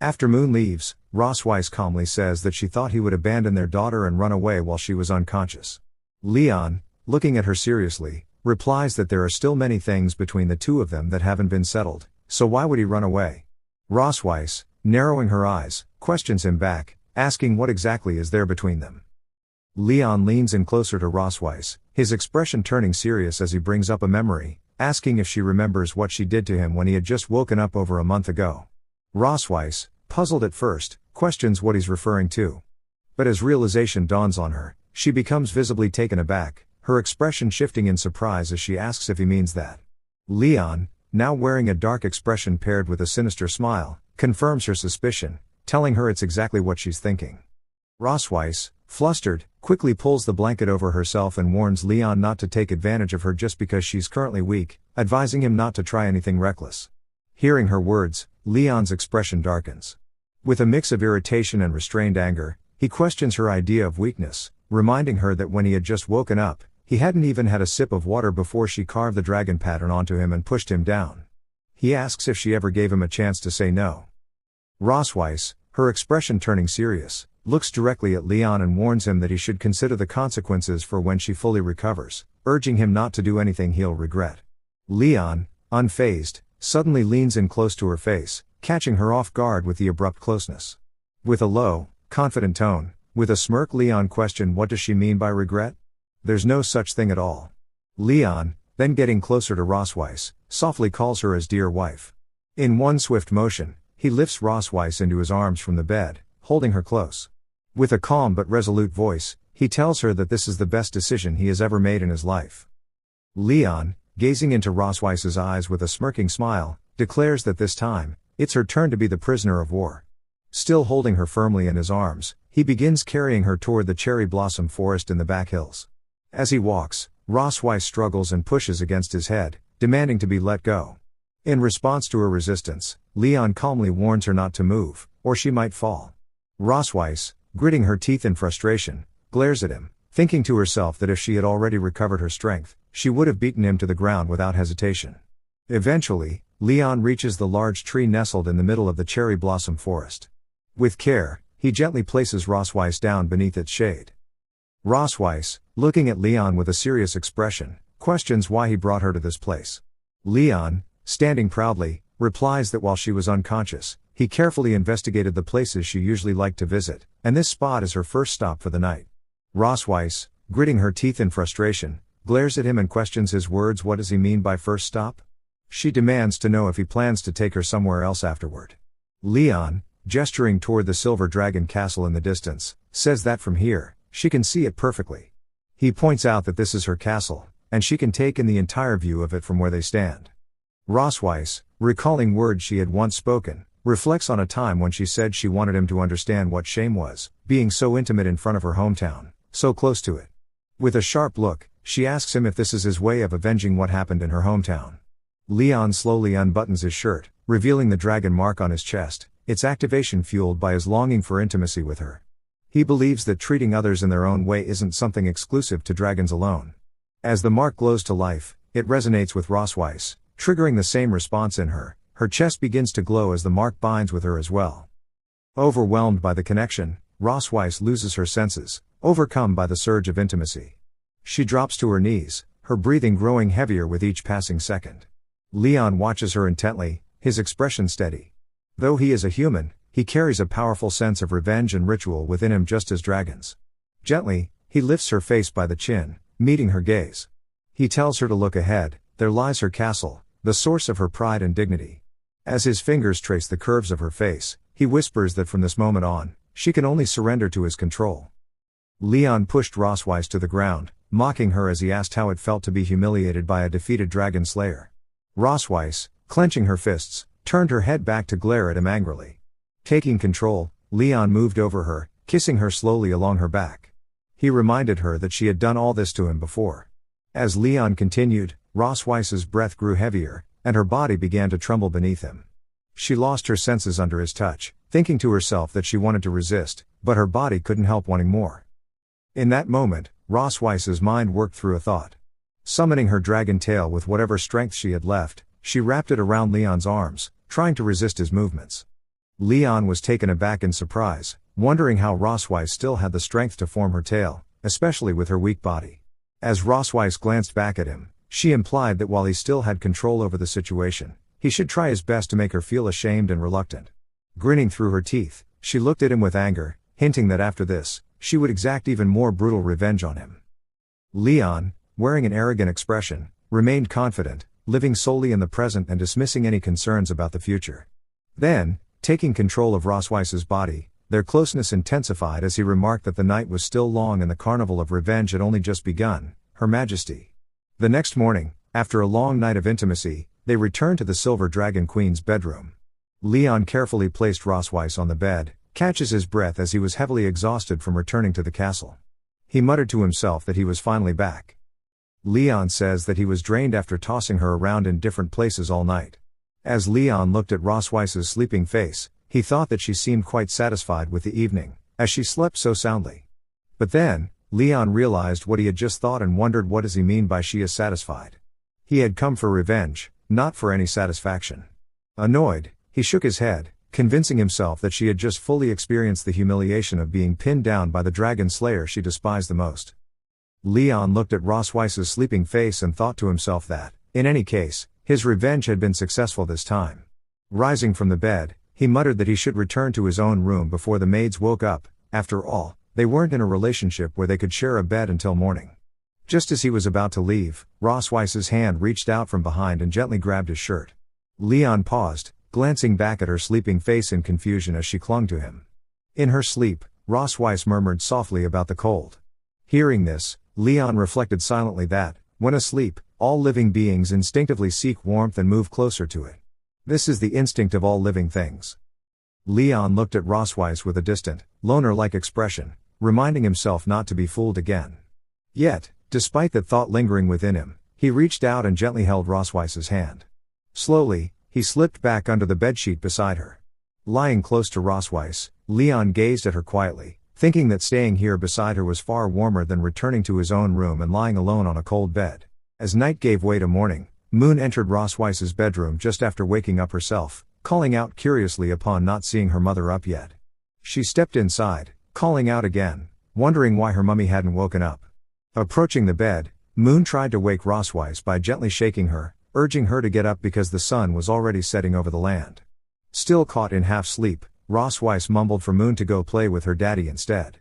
S1: After Moon leaves, Rosweiss calmly says that she thought he would abandon their daughter and run away while she was unconscious. Leon, looking at her seriously, replies that there are still many things between the two of them that haven't been settled, so why would he run away? Rosweiss, narrowing her eyes, questions him back, asking what exactly is there between them. Leon leans in closer to Rosweiss, his expression turning serious as he brings up a memory, asking if she remembers what she did to him when he had just woken up over a month ago. Rosweiss, puzzled at first, questions what he's referring to. But as realization dawns on her, she becomes visibly taken aback, her expression shifting in surprise as she asks if he means that. Leon, now wearing a dark expression paired with a sinister smile, confirms her suspicion, telling her it's exactly what she's thinking. Rosweiss, flustered, quickly pulls the blanket over herself and warns Leon not to take advantage of her just because she's currently weak, advising him not to try anything reckless. Hearing her words, Leon's expression darkens. With a mix of irritation and restrained anger, he questions her idea of weakness, reminding her that when he had just woken up, he hadn't even had a sip of water before she carved the dragon pattern onto him and pushed him down. He asks if she ever gave him a chance to say no. Rosweiss, her expression turning serious, looks directly at Leon and warns him that he should consider the consequences for when she fully recovers, urging him not to do anything he'll regret. Leon, unfazed, suddenly leans in close to her face, catching her off guard with the abrupt closeness. With a low, confident tone, with a smirk, Leon questions what does she mean by regret? There's no such thing at all. Leon, then getting closer to Rosweiss, softly calls her his dear wife. In one swift motion, he lifts Rosweiss into his arms from the bed, holding her close. With a calm but resolute voice, he tells her that this is the best decision he has ever made in his life. Leon, gazing into Rosweiss's eyes with a smirking smile, declares that this time, it's her turn to be the prisoner of war. Still holding her firmly in his arms, he begins carrying her toward the cherry blossom forest in the back hills. As he walks, Rosweiss struggles and pushes against his head, demanding to be let go. In response to her resistance, Leon calmly warns her not to move, or she might fall. Rosweiss, gritting her teeth in frustration, glares at him, thinking to herself that if she had already recovered her strength, she would have beaten him to the ground without hesitation. Eventually, Leon reaches the large tree nestled in the middle of the cherry blossom forest. With care, he gently places Rosweiss down beneath its shade. Rosweiss, looking at Leon with a serious expression, questions why he brought her to this place. Leon, standing proudly, replies that while she was unconscious, he carefully investigated the places she usually liked to visit, and this spot is her first stop for the night. Rosweiss, gritting her teeth in frustration, glares at him and questions his words. What does he mean by first stop? She demands to know if he plans to take her somewhere else afterward. Leon, gesturing toward the Silver Dragon Castle in the distance, says that from here, she can see it perfectly. He points out that this is her castle, and she can take in the entire view of it from where they stand. Rosweiss, recalling words she had once spoken, reflects on a time when she said she wanted him to understand what shame was, being so intimate in front of her hometown, so close to it. With a sharp look, she asks him if this is his way of avenging what happened in her hometown. Leon slowly unbuttons his shirt, revealing the dragon mark on his chest, its activation fueled by his longing for intimacy with her. He believes that treating others in their own way isn't something exclusive to dragons alone. As the mark glows to life, it resonates with Rosweiss, triggering the same response in her. Her chest begins to glow as the mark binds with her as well. Overwhelmed by the connection, Rosweiss loses her senses, overcome by the surge of intimacy. She drops to her knees, her breathing growing heavier with each passing second. Leon watches her intently, his expression steady. Though he is a human, he carries a powerful sense of revenge and ritual within him just as dragons. Gently, he lifts her face by the chin, meeting her gaze. He tells her to look ahead. There lies her castle, the source of her pride and dignity. As his fingers trace the curves of her face, he whispers that from this moment on, she can only surrender to his control. Leon pushed Rosweiss to the ground, mocking her as he asked how it felt to be humiliated by a defeated dragon slayer. Rosweiss, clenching her fists, turned her head back to glare at him angrily. Taking control, Leon moved over her, kissing her slowly along her back. He reminded her that she had done all this to him before. As Leon continued, Rosweiss's breath grew heavier, and her body began to tremble beneath him. She lost her senses under his touch, thinking to herself that she wanted to resist, but her body couldn't help wanting more. In that moment, Rosweiss's mind worked through a thought. Summoning her dragon tail with whatever strength she had left, she wrapped it around Leon's arms, trying to resist his movements. Leon was taken aback in surprise, wondering how Rosweiss still had the strength to form her tail, especially with her weak body. As Rosweiss glanced back at him, she implied that while he still had control over the situation, he should try his best to make her feel ashamed and reluctant. Grinning through her teeth, she looked at him with anger, hinting that after this, she would exact even more brutal revenge on him. Leon, wearing an arrogant expression, remained confident, living solely in the present and dismissing any concerns about the future. Then, taking control of Rosweiss's body, their closeness intensified as he remarked that the night was still long and the carnival of revenge had only just begun. Her Majesty. The next morning, after a long night of intimacy, they returned to the Silver Dragon Queen's bedroom. Leon carefully placed Rosweiss on the bed, catches his breath as he was heavily exhausted from returning to the castle. He muttered to himself that he was finally back. Leon says that he was drained after tossing her around in different places all night. As Leon looked at Rosweiss's sleeping face, he thought that she seemed quite satisfied with the evening, as she slept so soundly. But then, Leon realized what he had just thought and wondered, what does he mean by she is satisfied? He had come for revenge, not for any satisfaction. Annoyed, he shook his head, convincing himself that she had just fully experienced the humiliation of being pinned down by the dragon slayer she despised the most. Leon looked at Rosweiss's sleeping face and thought to himself that, in any case, his revenge had been successful this time. Rising from the bed, he muttered that he should return to his own room before the maids woke up. After all, they weren't in a relationship where they could share a bed until morning. Just as he was about to leave, Rosweiss's hand reached out from behind and gently grabbed his shirt. Leon paused, glancing back at her sleeping face in confusion as she clung to him. In her sleep, Rosweiss murmured softly about the cold. Hearing this, Leon reflected silently that, when asleep, all living beings instinctively seek warmth and move closer to it. This is the instinct of all living things. Leon looked at Rosweiss with a distant, loner-like expression, reminding himself not to be fooled again. Yet, despite that thought lingering within him, he reached out and gently held Rosweiss's hand. Slowly, he slipped back under the bedsheet beside her. Lying close to Rosweiss, Leon gazed at her quietly, thinking that staying here beside her was far warmer than returning to his own room and lying alone on a cold bed. As night gave way to morning, Moon entered Rosweiss's bedroom just after waking up herself, calling out curiously upon not seeing her mother up yet. She stepped inside, calling out again, wondering why her mummy hadn't woken up. Approaching the bed, Moon tried to wake Rosweiss by gently shaking her, urging her to get up because the sun was already setting over the land. Still caught in half sleep, Rosweiss mumbled for Moon to go play with her daddy instead.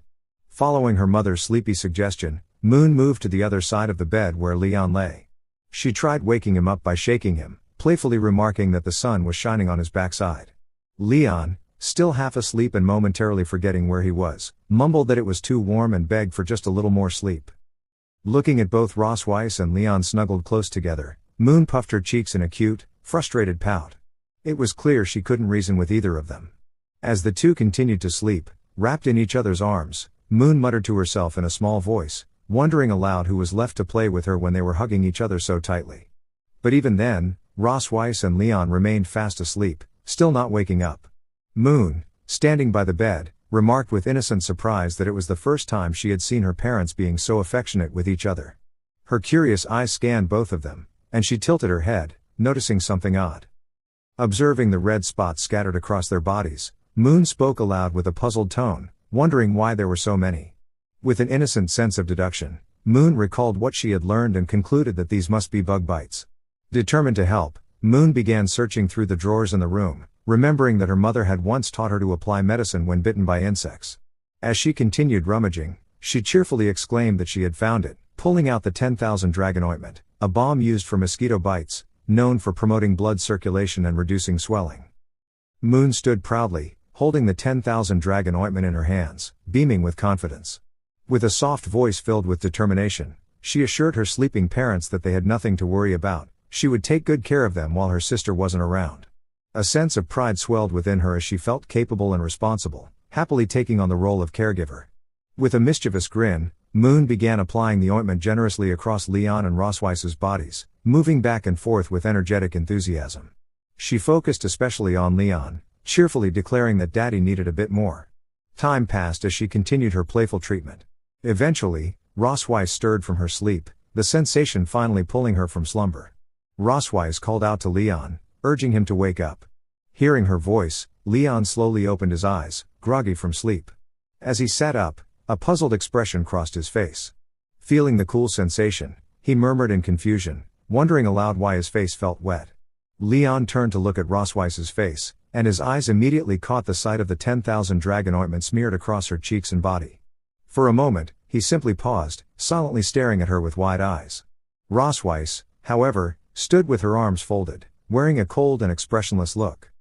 S1: Following her mother's sleepy suggestion, Moon moved to the other side of the bed where Leon lay. She tried waking him up by shaking him, playfully remarking that the sun was shining on his backside. Leon, still half asleep and momentarily forgetting where he was, mumbled that it was too warm and begged for just a little more sleep. Looking at both Rosweiss and Leon snuggled close together, Moon puffed her cheeks in a cute, frustrated pout. It was clear she couldn't reason with either of them. As the two continued to sleep, wrapped in each other's arms, Moon muttered to herself in a small voice, wondering aloud who was left to play with her when they were hugging each other so tightly. But even then, Rosweiss and Leon remained fast asleep, still not waking up. Moon, standing by the bed, remarked with innocent surprise that it was the first time she had seen her parents being so affectionate with each other. Her curious eyes scanned both of them, and she tilted her head, noticing something odd. Observing the red spots scattered across their bodies, Moon spoke aloud with a puzzled tone, wondering why there were so many. With an innocent sense of deduction, Moon recalled what she had learned and concluded that these must be bug bites. Determined to help, Moon began searching through the drawers in the room, remembering that her mother had once taught her to apply medicine when bitten by insects. As she continued rummaging, she cheerfully exclaimed that she had found it, pulling out the 10,000 dragon ointment, a balm used for mosquito bites, known for promoting blood circulation and reducing swelling. Moon stood proudly, holding the 10,000 dragon ointment in her hands, beaming with confidence. With a soft voice filled with determination, she assured her sleeping parents that they had nothing to worry about, she would take good care of them while her sister wasn't around. A sense of pride swelled within her as she felt capable and responsible, happily taking on the role of caregiver. With a mischievous grin, Moon began applying the ointment generously across Leon and Rosweiss's bodies, moving back and forth with energetic enthusiasm. She focused especially on Leon, cheerfully declaring that Daddy needed a bit more. Time passed as she continued her playful treatment. Eventually, Rosweiss stirred from her sleep, the sensation finally pulling her from slumber. Rosweiss called out to Leon, urging him to wake up. Hearing her voice, Leon slowly opened his eyes, groggy from sleep. As he sat up, a puzzled expression crossed his face. Feeling the cool sensation, he murmured in confusion, wondering aloud why his face felt wet. Leon turned to look at Rosweiss's face, and his eyes immediately caught the sight of the 10,000 dragon ointment smeared across her cheeks and body. For a moment, he simply paused, silently staring at her with wide eyes. Rosweiss, however, stood with her arms folded, wearing a cold and expressionless look.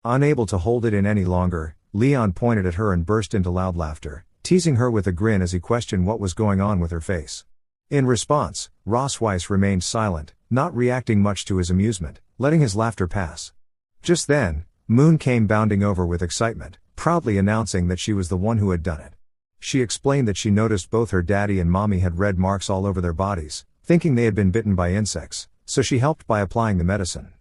S1: Unable to hold it in any longer, Leon pointed at her and burst into loud laughter, teasing her with a grin as he questioned what was going on with her face. In response, Rosweiss remained silent, not reacting much to his amusement, letting his laughter pass. Just then, Moon came bounding over with excitement, proudly announcing that she was the one who had done it. She explained that she noticed both her daddy and mommy had red marks all over their bodies, thinking they had been bitten by insects, so she helped by applying the medicine.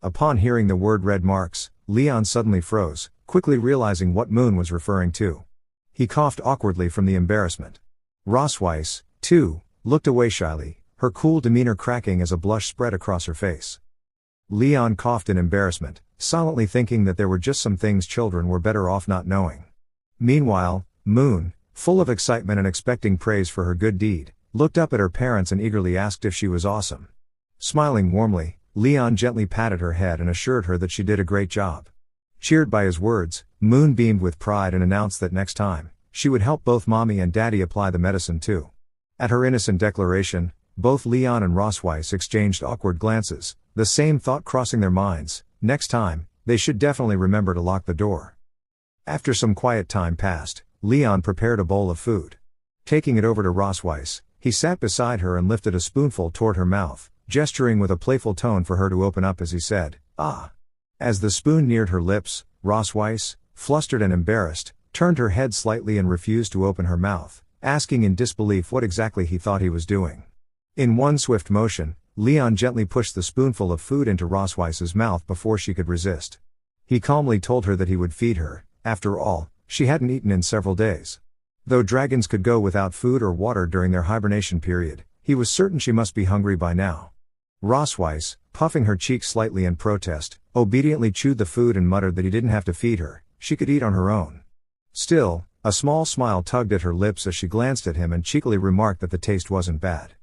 S1: Upon hearing the word red marks, Leon suddenly froze, quickly realizing what Moon was referring to. He coughed awkwardly from the embarrassment. Rosweiss, too, looked away shyly, her cool demeanor cracking as a blush spread across her face. Leon coughed in embarrassment, silently thinking that there were just some things children were better off not knowing. Meanwhile, Moon, full of excitement and expecting praise for her good deed, looked up at her parents and eagerly asked if she was awesome. Smiling warmly, Leon gently patted her head and assured her that she did a great job. Cheered by his words, Moon beamed with pride and announced that next time, she would help both mommy and daddy apply the medicine too. At her innocent declaration, both Leon and Rosweiss exchanged awkward glances, the same thought crossing their minds: next time, they should definitely remember to lock the door. After some quiet time passed, Leon prepared a bowl of food. Taking it over to Rosweiss, he sat beside her and lifted a spoonful toward her mouth, gesturing with a playful tone for her to open up as he said, "Ah." As the spoon neared her lips, Rosweiss, flustered and embarrassed, turned her head slightly and refused to open her mouth, asking in disbelief what exactly he thought he was doing. In one swift motion, Leon gently pushed the spoonful of food into Rosweiss's mouth before she could resist. He calmly told her that he would feed her. After all, she hadn't eaten in several days. Though dragons could go without food or water during their hibernation period, he was certain she must be hungry by now. Rosweiss, puffing her cheeks slightly in protest, obediently chewed the food and muttered that he didn't have to feed her, she could eat on her own. Still, a small smile tugged at her lips as she glanced at him and cheekily remarked that the taste wasn't bad.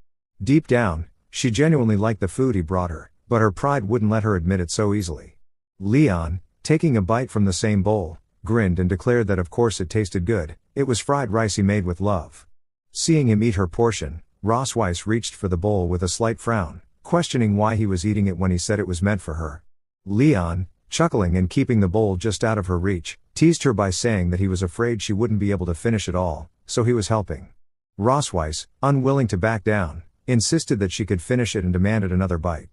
S1: Deep down, she genuinely liked the food he brought her, but her pride wouldn't let her admit it so easily. Leon, taking a bite from the same bowl, grinned and declared that of course it tasted good, it was fried rice he made with love. Seeing him eat her portion, Rosweiss reached for the bowl with a slight frown, questioning why he was eating it when he said it was meant for her. Leon, chuckling and keeping the bowl just out of her reach, teased her by saying that he was afraid she wouldn't be able to finish it all, so he was helping. Rosweiss, unwilling to back down, insisted that she could finish it and demanded another bite.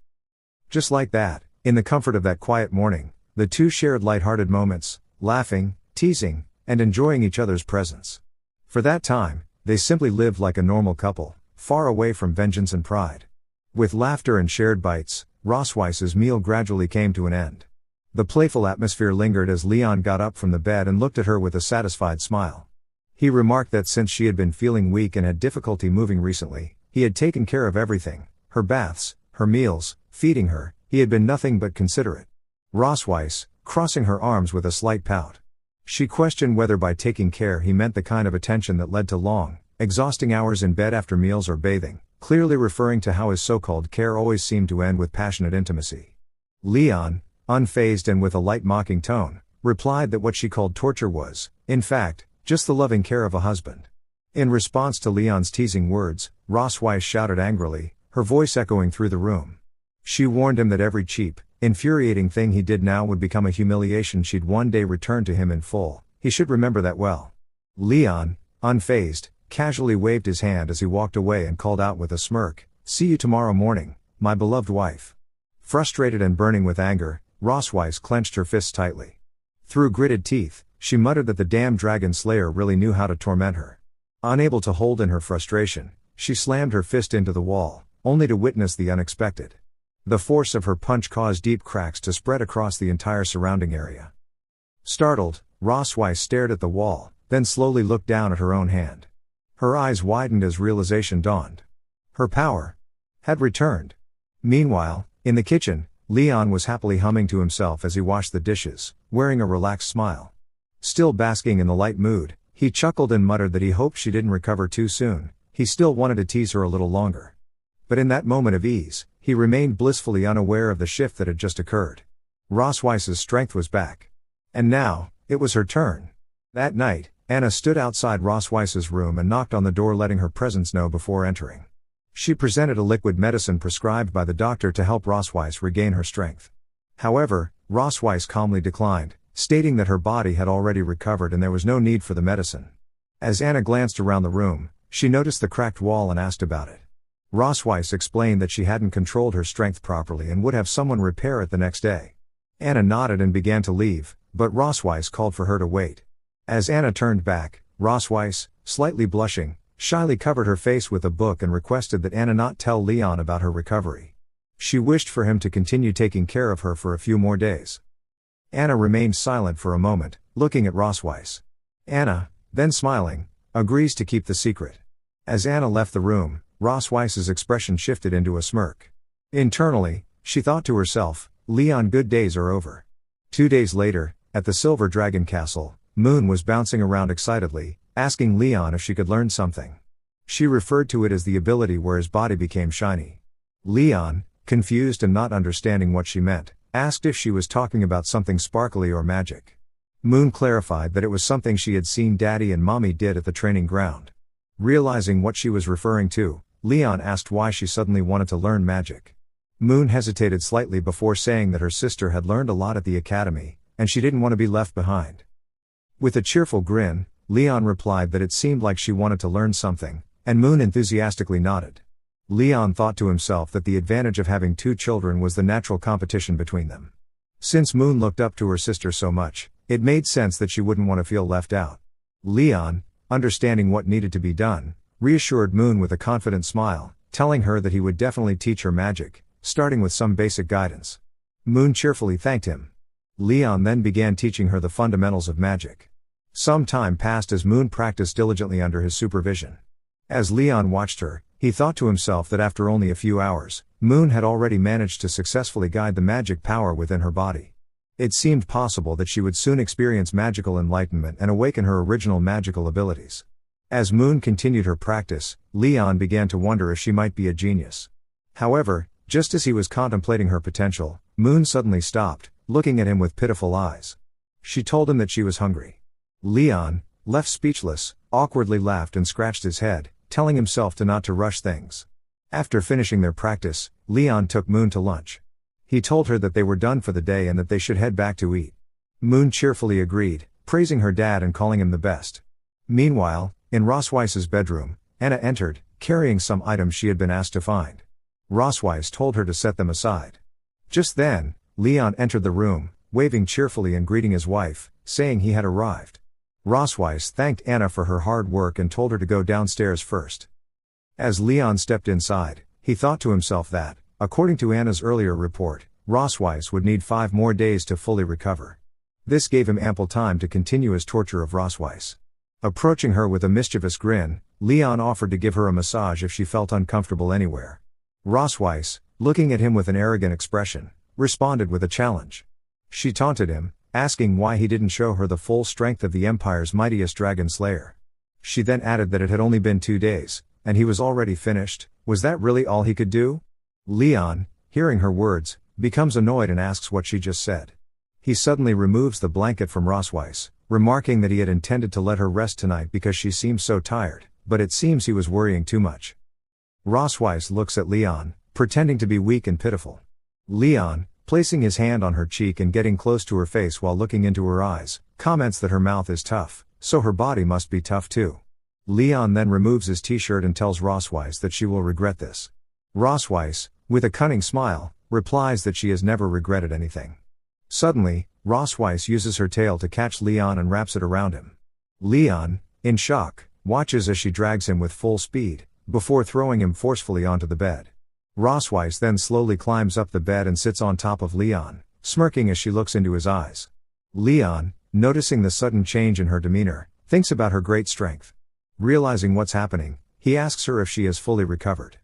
S1: Just like that, in the comfort of that quiet morning, the two shared light-hearted moments, laughing, teasing, and enjoying each other's presence. For that time, they simply lived like a normal couple, far away from vengeance and pride. With laughter and shared bites, Rosweiss's meal gradually came to an end. The playful atmosphere lingered as Leon got up from the bed and looked at her with a satisfied smile. He remarked that since she had been feeling weak and had difficulty moving recently, he had taken care of everything, her baths, her meals, feeding her, he had been nothing but considerate. Rosweiss, crossing her arms with a slight pout. She questioned whether by taking care he meant the kind of attention that led to long, exhausting hours in bed after meals or bathing, clearly referring to how his so-called care always seemed to end with passionate intimacy. Leon, unfazed and with a light mocking tone, replied that what she called torture was, in fact, just the loving care of a husband. In response to Leon's teasing words, Rosweiss shouted angrily, her voice echoing through the room. She warned him that every cheap, infuriating thing he did now would become a humiliation she'd one day return to him in full, he should remember that well. Leon, unfazed, casually waved his hand as he walked away and called out with a smirk, "See you tomorrow morning, my beloved wife." Frustrated and burning with anger, Rosweiss clenched her fists tightly. Through gritted teeth, she muttered that the damned dragon slayer really knew how to torment her. Unable to hold in her frustration, she slammed her fist into the wall, only to witness the unexpected. The force of her punch caused deep cracks to spread across the entire surrounding area. Startled, Rosweiss stared at the wall, then slowly looked down at her own hand. Her eyes widened as realization dawned. Her power had returned. Meanwhile, in the kitchen, Leon was happily humming to himself as he washed the dishes, wearing a relaxed smile. Still basking in the light mood, he chuckled and muttered that he hoped she didn't recover too soon. He still wanted to tease her a little longer. But in that moment of ease, he remained blissfully unaware of the shift that had just occurred. Rosweiss's strength was back. And now, it was her turn. That night, Anna stood outside Rosweiss's room and knocked on the door, letting her presence know before entering. She presented a liquid medicine prescribed by the doctor to help Rosweiss regain her strength. However, Rosweiss calmly declined, stating that her body had already recovered and there was no need for the medicine. As Anna glanced around the room, she noticed the cracked wall and asked about it. Rosweiss explained that she hadn't controlled her strength properly and would have someone repair it the next day. Anna nodded and began to leave, but Rosweiss called for her to wait. As Anna turned back, Rosweiss, slightly blushing, shyly covered her face with a book and requested that Anna not tell Leon about her recovery. She wished for him to continue taking care of her for a few more days. Anna remained silent for a moment, looking at Rosweiss. Anna, then smiling, agrees to keep the secret. As Anna left the room, Rosweiss's expression shifted into a smirk. Internally, she thought to herself, Leon, good days are over. 2 days later, at the Silver Dragon Castle, Moon was bouncing around excitedly, asking Leon if she could learn something. She referred to it as the ability where his body became shiny. Leon, confused and not understanding what she meant, asked if she was talking about something sparkly or magic. Moon clarified that it was something she had seen Daddy and Mommy did at the training ground. Realizing what she was referring to, Leon asked why she suddenly wanted to learn magic. Moon hesitated slightly before saying that her sister had learned a lot at the academy, and she didn't want to be left behind. With a cheerful grin, Leon replied that it seemed like she wanted to learn something, and Moon enthusiastically nodded. Leon thought to himself that the advantage of having 2 children was the natural competition between them. Since Moon looked up to her sister so much, It made sense that she wouldn't want to feel left out. Leon, understanding what needed to be done, reassured Moon with a confident smile, telling her that he would definitely teach her magic, starting with some basic guidance. Moon cheerfully thanked him. Leon then began teaching her the fundamentals of magic. Some time passed as Moon practiced diligently under his supervision. As Leon watched her, he thought to himself that after only a few hours, Moon had already managed to successfully guide the magic power within her body. It seemed possible that she would soon experience magical enlightenment and awaken her original magical abilities. As Moon continued her practice, Leon began to wonder if she might be a genius. However, just as he was contemplating her potential, Moon suddenly stopped, looking at him with pitiful eyes. She told him that she was hungry. Leon, left speechless, awkwardly laughed and scratched his head, telling himself not to rush things. After finishing their practice, Leon took Moon to lunch. He told her that they were done for the day and that they should head back to eat. Moon cheerfully agreed, praising her dad and calling him the best. Meanwhile, in Rosweiss's bedroom, Anna entered, carrying some items she had been asked to find. Rosweiss told her to set them aside. Just then, Leon entered the room, waving cheerfully and greeting his wife, saying he had arrived. Rosweiss thanked Anna for her hard work and told her to go downstairs first. As Leon stepped inside, he thought to himself that, according to Anna's earlier report, Rosweiss would need 5 more days to fully recover. This gave him ample time to continue his torture of Rosweiss. Approaching her with a mischievous grin, Leon offered to give her a massage if she felt uncomfortable anywhere. Rosweiss, looking at him with an arrogant expression, responded with a challenge. She taunted him, asking why he didn't show her the full strength of the Empire's mightiest dragon slayer. She then added that it had only been 2 days, and he was already finished. Was that really all he could do? Leon, hearing her words, becomes annoyed and asks what she just said. He suddenly removes the blanket from Rosweiss, remarking that he had intended to let her rest tonight because she seemed so tired, but it seems he was worrying too much. Rosweiss looks at Leon, pretending to be weak and pitiful. Leon, placing his hand on her cheek and getting close to her face while looking into her eyes, comments that her mouth is tough, so her body must be tough too. Leon then removes his t-shirt and tells Rosweiss that she will regret this. Rosweiss, with a cunning smile, replies that she has never regretted anything. Suddenly, Rosweiss uses her tail to catch Leon and wraps it around him. Leon, in shock, watches as she drags him with full speed, before throwing him forcefully onto the bed. Rosweiss then slowly climbs up the bed and sits on top of Leon, smirking as she looks into his eyes. Leon, noticing the sudden change in her demeanor, thinks about her great strength. Realizing what's happening, he asks her if she has fully recovered.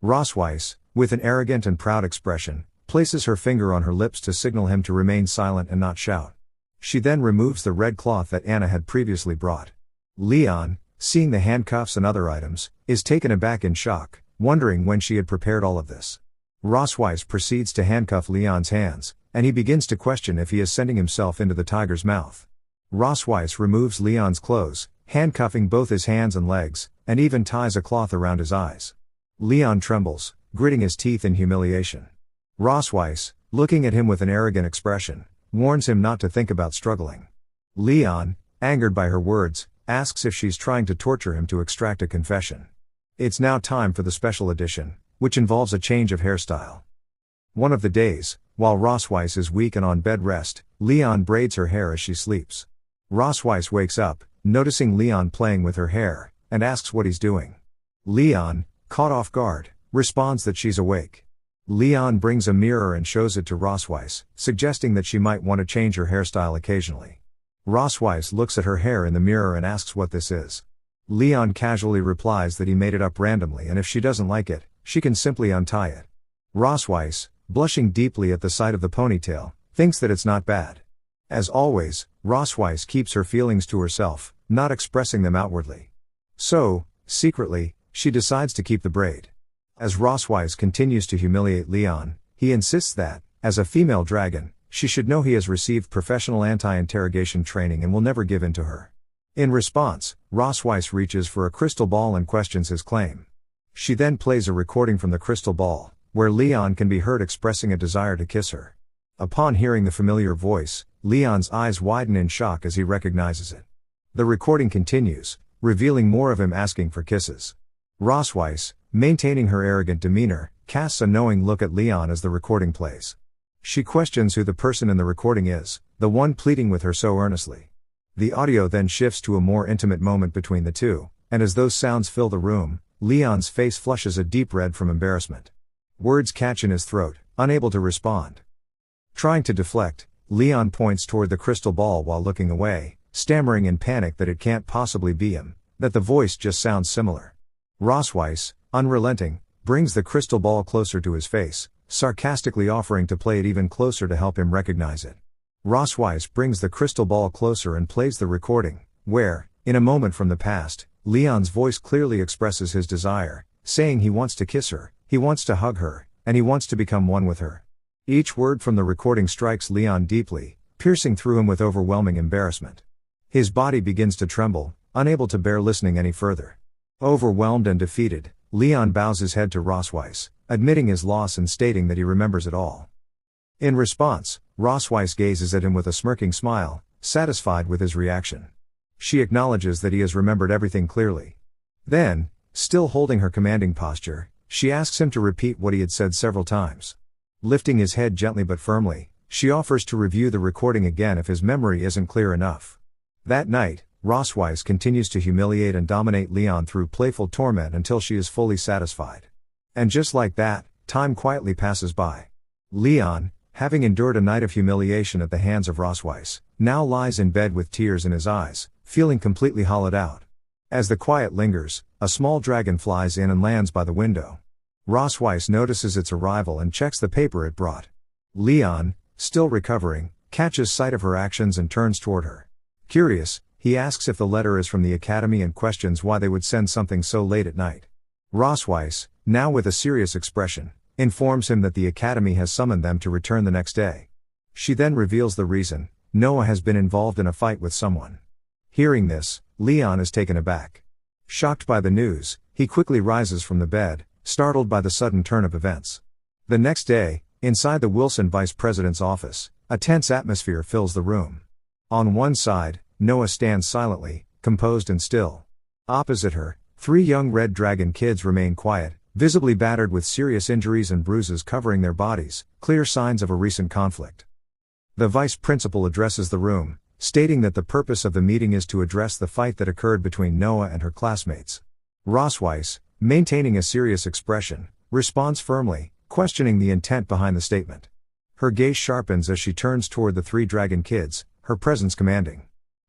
S1: Rosweiss, with an arrogant and proud expression, places her finger on her lips to signal him to remain silent and not shout. She then removes the red cloth that Anna had previously brought. Leon, seeing the handcuffs and other items, is taken aback in shock, wondering when she had prepared all of this. Rosweiss proceeds to handcuff Leon's hands, and he begins to question if he is sending himself into the tiger's mouth. Rosweiss removes Leon's clothes, handcuffing both his hands and legs, and even ties a cloth around his eyes. Leon trembles, gritting his teeth in humiliation. Rosweiss, looking at him with an arrogant expression, warns him not to think about struggling. Leon, angered by her words, asks if she's trying to torture him to extract a confession. It's now time for the special edition, which involves a change of hairstyle. One of the days, while Rosweiss is weak and on bed rest, Leon braids her hair as she sleeps. Rosweiss wakes up, noticing Leon playing with her hair, and asks what he's doing. Leon, caught off guard, responds that she's awake. Leon brings a mirror and shows it to Rosweiss, suggesting that she might want to change her hairstyle occasionally. Rosweiss looks at her hair in the mirror and asks what this is. Leon casually replies that he made it up randomly and if she doesn't like it, she can simply untie it. Rosweiss, blushing deeply at the sight of the ponytail, thinks that it's not bad. As always, Rosweiss keeps her feelings to herself, not expressing them outwardly. So, secretly, she decides to keep the braid. As Rosweiss continues to humiliate Leon, he insists that, as a female dragon, she should know he has received professional anti-interrogation training and will never give in to her. In response, Rosweiss reaches for a crystal ball and questions his claim. She then plays a recording from the crystal ball, where Leon can be heard expressing a desire to kiss her. Upon hearing the familiar voice, Leon's eyes widen in shock as he recognizes it. The recording continues, revealing more of him asking for kisses. Rosweiss, maintaining her arrogant demeanor, casts a knowing look at Leon as the recording plays. She questions who the person in the recording is, the one pleading with her so earnestly. The audio then shifts to a more intimate moment between the two, and as those sounds fill the room, Leon's face flushes a deep red from embarrassment. Words catch in his throat, unable to respond. Trying to deflect, Leon points toward the crystal ball while looking away, stammering in panic that it can't possibly be him, that the voice just sounds similar. Rosweiss, unrelenting, brings the crystal ball closer to his face, sarcastically offering to play it even closer to help him recognize it. Rosweiss brings the crystal ball closer and plays the recording, where, in a moment from the past, Leon's voice clearly expresses his desire, saying he wants to kiss her, he wants to hug her, and he wants to become one with her. Each word from the recording strikes Leon deeply, piercing through him with overwhelming embarrassment. His body begins to tremble, unable to bear listening any further. Overwhelmed and defeated, Leon bows his head to Rosweiss, admitting his loss and stating that he remembers it all. In response, Rosweiss gazes at him with a smirking smile, satisfied with his reaction. She acknowledges that he has remembered everything clearly. Then, still holding her commanding posture, she asks him to repeat what he had said several times. Lifting his head gently but firmly, she offers to review the recording again if his memory isn't clear enough. That night, Rosweiss continues to humiliate and dominate Leon through playful torment until she is fully satisfied. And just like that, time quietly passes by. Leon, having endured a night of humiliation at the hands of Rosweiss, now lies in bed with tears in his eyes, feeling completely hollowed out. As the quiet lingers, a small dragon flies in and lands by the window. Rosweiss notices its arrival and checks the paper it brought. Leon, still recovering, catches sight of her actions and turns toward her. Curious, he asks if the letter is from the academy and questions why they would send something so late at night. Rosweiss, now with a serious expression, informs him that the academy has summoned them to return the next day. She then reveals the reason: Noah has been involved in a fight with someone. Hearing this, Leon is taken aback. Shocked by the news, he quickly rises from the bed, startled by the sudden turn of events. The next day, inside the Wilson vice president's office, a tense atmosphere fills the room. On one side, Noah stands silently, composed and still. Opposite her, 3 young red dragon kids remain quiet, visibly battered with serious injuries and bruises covering their bodies, clear signs of a recent conflict. The vice principal addresses the room, stating that the purpose of the meeting is to address the fight that occurred between Noah and her classmates. Rosweiss, maintaining a serious expression, responds firmly, questioning the intent behind the statement. Her gaze sharpens as she turns toward the 3 dragon kids, her presence commanding.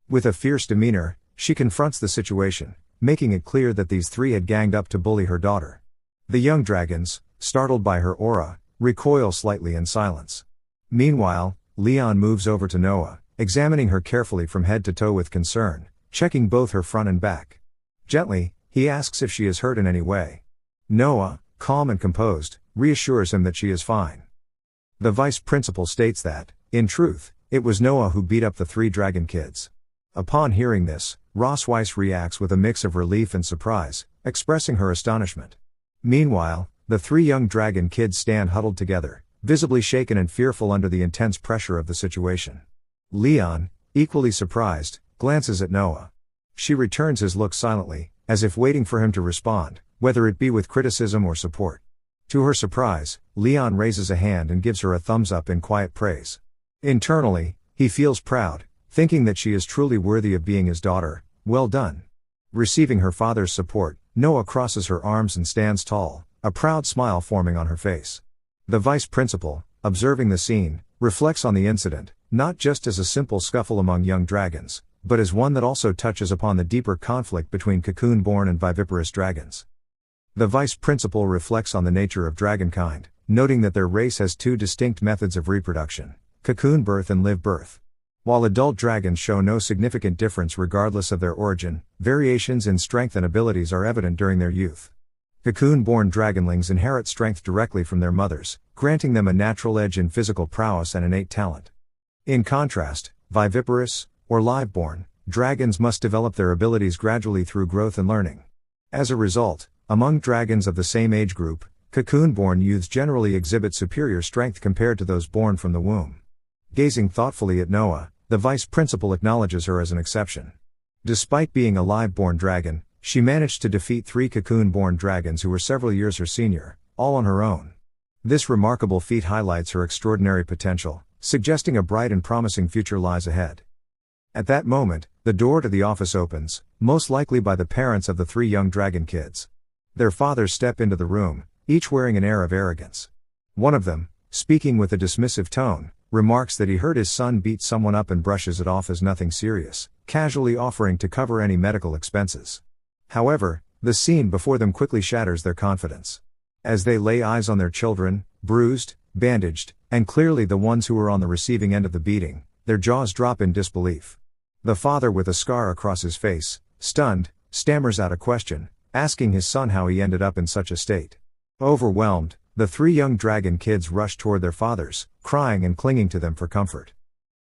S1: With a fierce demeanor, she confronts the situation, making it clear that these 3 had ganged up to bully her daughter. The young dragons, startled by her aura, recoil slightly in silence. Meanwhile, Leon moves over to Noah, examining her carefully from head to toe with concern, checking both her front and back. Gently, he asks if she is hurt in any way. Noah, calm and composed, reassures him that she is fine. The vice principal states that, in truth, it was Noah who beat up the 3 dragon kids. Upon hearing this, Rosweiss reacts with a mix of relief and surprise, expressing her astonishment. Meanwhile, the 3 young dragon kids stand huddled together, visibly shaken and fearful under the intense pressure of the situation. Leon, equally surprised, glances at Noah. She returns his look silently, as if waiting for him to respond, whether it be with criticism or support. To her surprise, Leon raises a hand and gives her a thumbs up in quiet praise. Internally, he feels proud, thinking that she is truly worthy of being his daughter. Well done. Receiving her father's support, Noah crosses her arms and stands tall, a proud smile forming on her face. The vice principal, observing the scene, reflects on the incident, not just as a simple scuffle among young dragons, but as one that also touches upon the deeper conflict between cocoon-born and viviparous dragons. The vice principal reflects on the nature of dragonkind, noting that their race has 2 distinct methods of reproduction: cocoon birth and live birth. While adult dragons show no significant difference regardless of their origin, variations in strength and abilities are evident during their youth. Cocoon-born dragonlings inherit strength directly from their mothers, granting them a natural edge in physical prowess and innate talent. In contrast, viviparous, or live-born, dragons must develop their abilities gradually through growth and learning. As a result, among dragons of the same age group, cocoon-born youths generally exhibit superior strength compared to those born from the womb. Gazing thoughtfully at Noah, the vice principal acknowledges her as an exception. Despite being a live-born dragon, she managed to defeat 3 cocoon-born dragons who were several years her senior, all on her own. This remarkable feat highlights her extraordinary potential, suggesting a bright and promising future lies ahead. At that moment, the door to the office opens, most likely by the parents of the 3 young dragon kids. Their fathers step into the room, each wearing an air of arrogance. One of them, speaking with a dismissive tone, remarks that he heard his son beat someone up and brushes it off as nothing serious, casually offering to cover any medical expenses. However, the scene before them quickly shatters their confidence. As they lay eyes on their children, bruised, bandaged, and clearly the ones who were on the receiving end of the beating, their jaws drop in disbelief. The father, with a scar across his face, stunned, stammers out a question, asking his son how he ended up in such a state. Overwhelmed, the 3 young dragon kids rush toward their fathers, crying and clinging to them for comfort.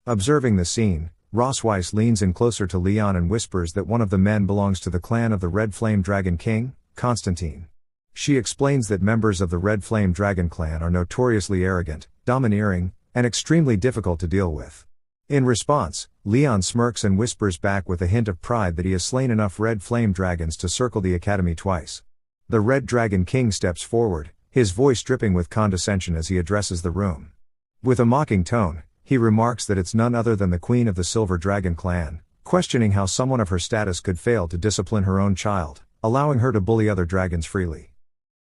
S1: Observing the scene, Rosweiss leans in closer to Leon and whispers that one of the men belongs to the clan of the Red Flame Dragon King, Constantine. She explains that members of the Red Flame Dragon clan are notoriously arrogant, domineering, and extremely difficult to deal with. In response, Leon smirks and whispers back with a hint of pride that he has slain enough Red Flame Dragons to circle the academy twice. The Red Dragon King steps forward, his voice dripping with condescension as he addresses the room. With a mocking tone, he remarks that it's none other than the Queen of the Silver Dragon clan, questioning how someone of her status could fail to discipline her own child, allowing her to bully other dragons freely.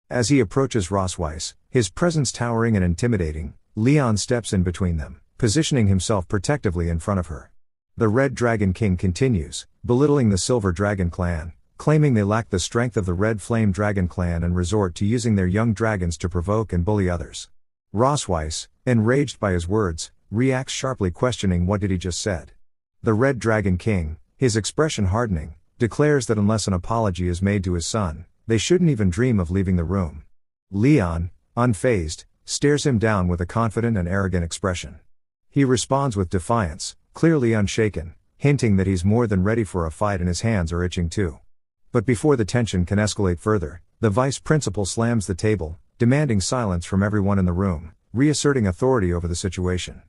S1: As he approaches Rosweiss, his presence towering and intimidating, Leon steps in between them, positioning himself protectively in front of her. The Red Dragon King continues, belittling the Silver Dragon clan, claiming they lack the strength of the Red Flame Dragon clan and resort to using their young dragons to provoke and bully others. Rosweiss, enraged by his words, reacts sharply, questioning what did he just said. The Red Dragon King, his expression hardening, declares that unless an apology is made to his son, they shouldn't even dream of leaving the room. Leon, unfazed, stares him down with a confident and arrogant expression. He responds with defiance, clearly unshaken, hinting that he's more than ready for a fight and his hands are itching too. But before the tension can escalate further, the vice principal slams the table, demanding silence from everyone in the room, reasserting authority over the situation.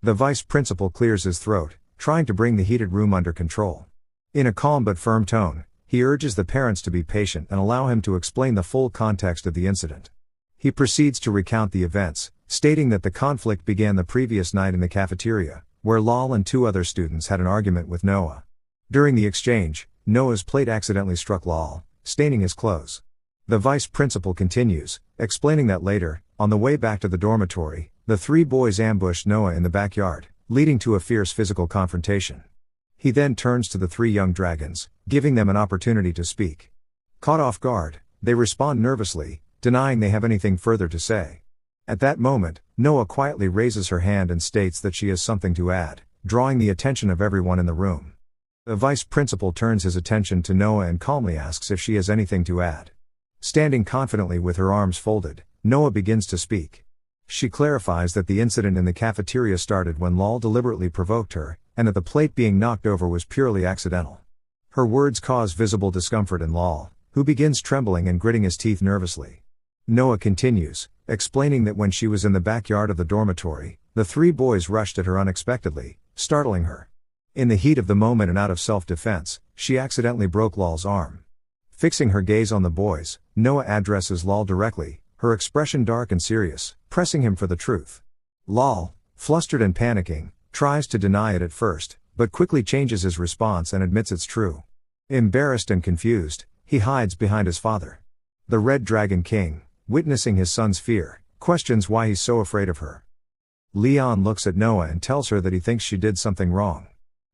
S1: The vice principal clears his throat, trying to bring the heated room under control. In a calm but firm tone, he urges the parents to be patient and allow him to explain the full context of the incident. He proceeds to recount the events, stating that the conflict began the previous night in the cafeteria, where Lal and 2 other students had an argument with Noah. During the exchange, Noah's plate accidentally struck Lal, staining his clothes. The vice principal continues, explaining that later, on the way back to the dormitory, the 3 boys ambushed Noah in the backyard, leading to a fierce physical confrontation. He then turns to the 3 young dragons, giving them an opportunity to speak. Caught off guard, they respond nervously, denying they have anything further to say. At that moment, Noah quietly raises her hand and states that she has something to add, drawing the attention of everyone in the room. The vice principal turns his attention to Noah and calmly asks if she has anything to add. Standing confidently with her arms folded, Noah begins to speak. She clarifies that the incident in the cafeteria started when Lal deliberately provoked her, and that the plate being knocked over was purely accidental. Her words cause visible discomfort in Lal, who begins trembling and gritting his teeth nervously. Noah continues, explaining that when she was in the backyard of the dormitory, the 3 boys rushed at her unexpectedly, startling her. In the heat of the moment and out of self-defense, she accidentally broke Lal's arm. Fixing her gaze on the boys, Noah addresses Lal directly, her expression dark and serious, pressing him for the truth. Lal, flustered and panicking, tries to deny it at first, but quickly changes his response and admits it's true. Embarrassed and confused, he hides behind his father. The Red Dragon King, witnessing his son's fear, questions why he's so afraid of her. Leon looks at Noah and tells her that he thinks she did something wrong.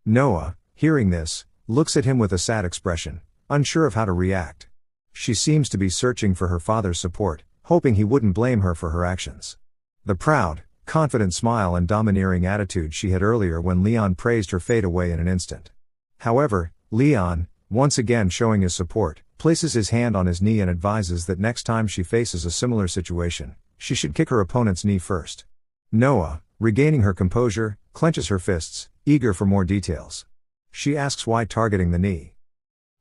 S1: Noah, hearing this, looks at him with a sad expression, unsure of how to react. She seems to be searching for her father's support, hoping he wouldn't blame her for her actions. The proud, confident smile and domineering attitude she had earlier when Leon praised her fade away in an instant. However, Leon, once again showing his support, places his hand on his knee and advises that next time she faces a similar situation, she should kick her opponent's knee first. Noah, regaining her composure, clenches her fists, eager for more details. She asks why targeting the knee.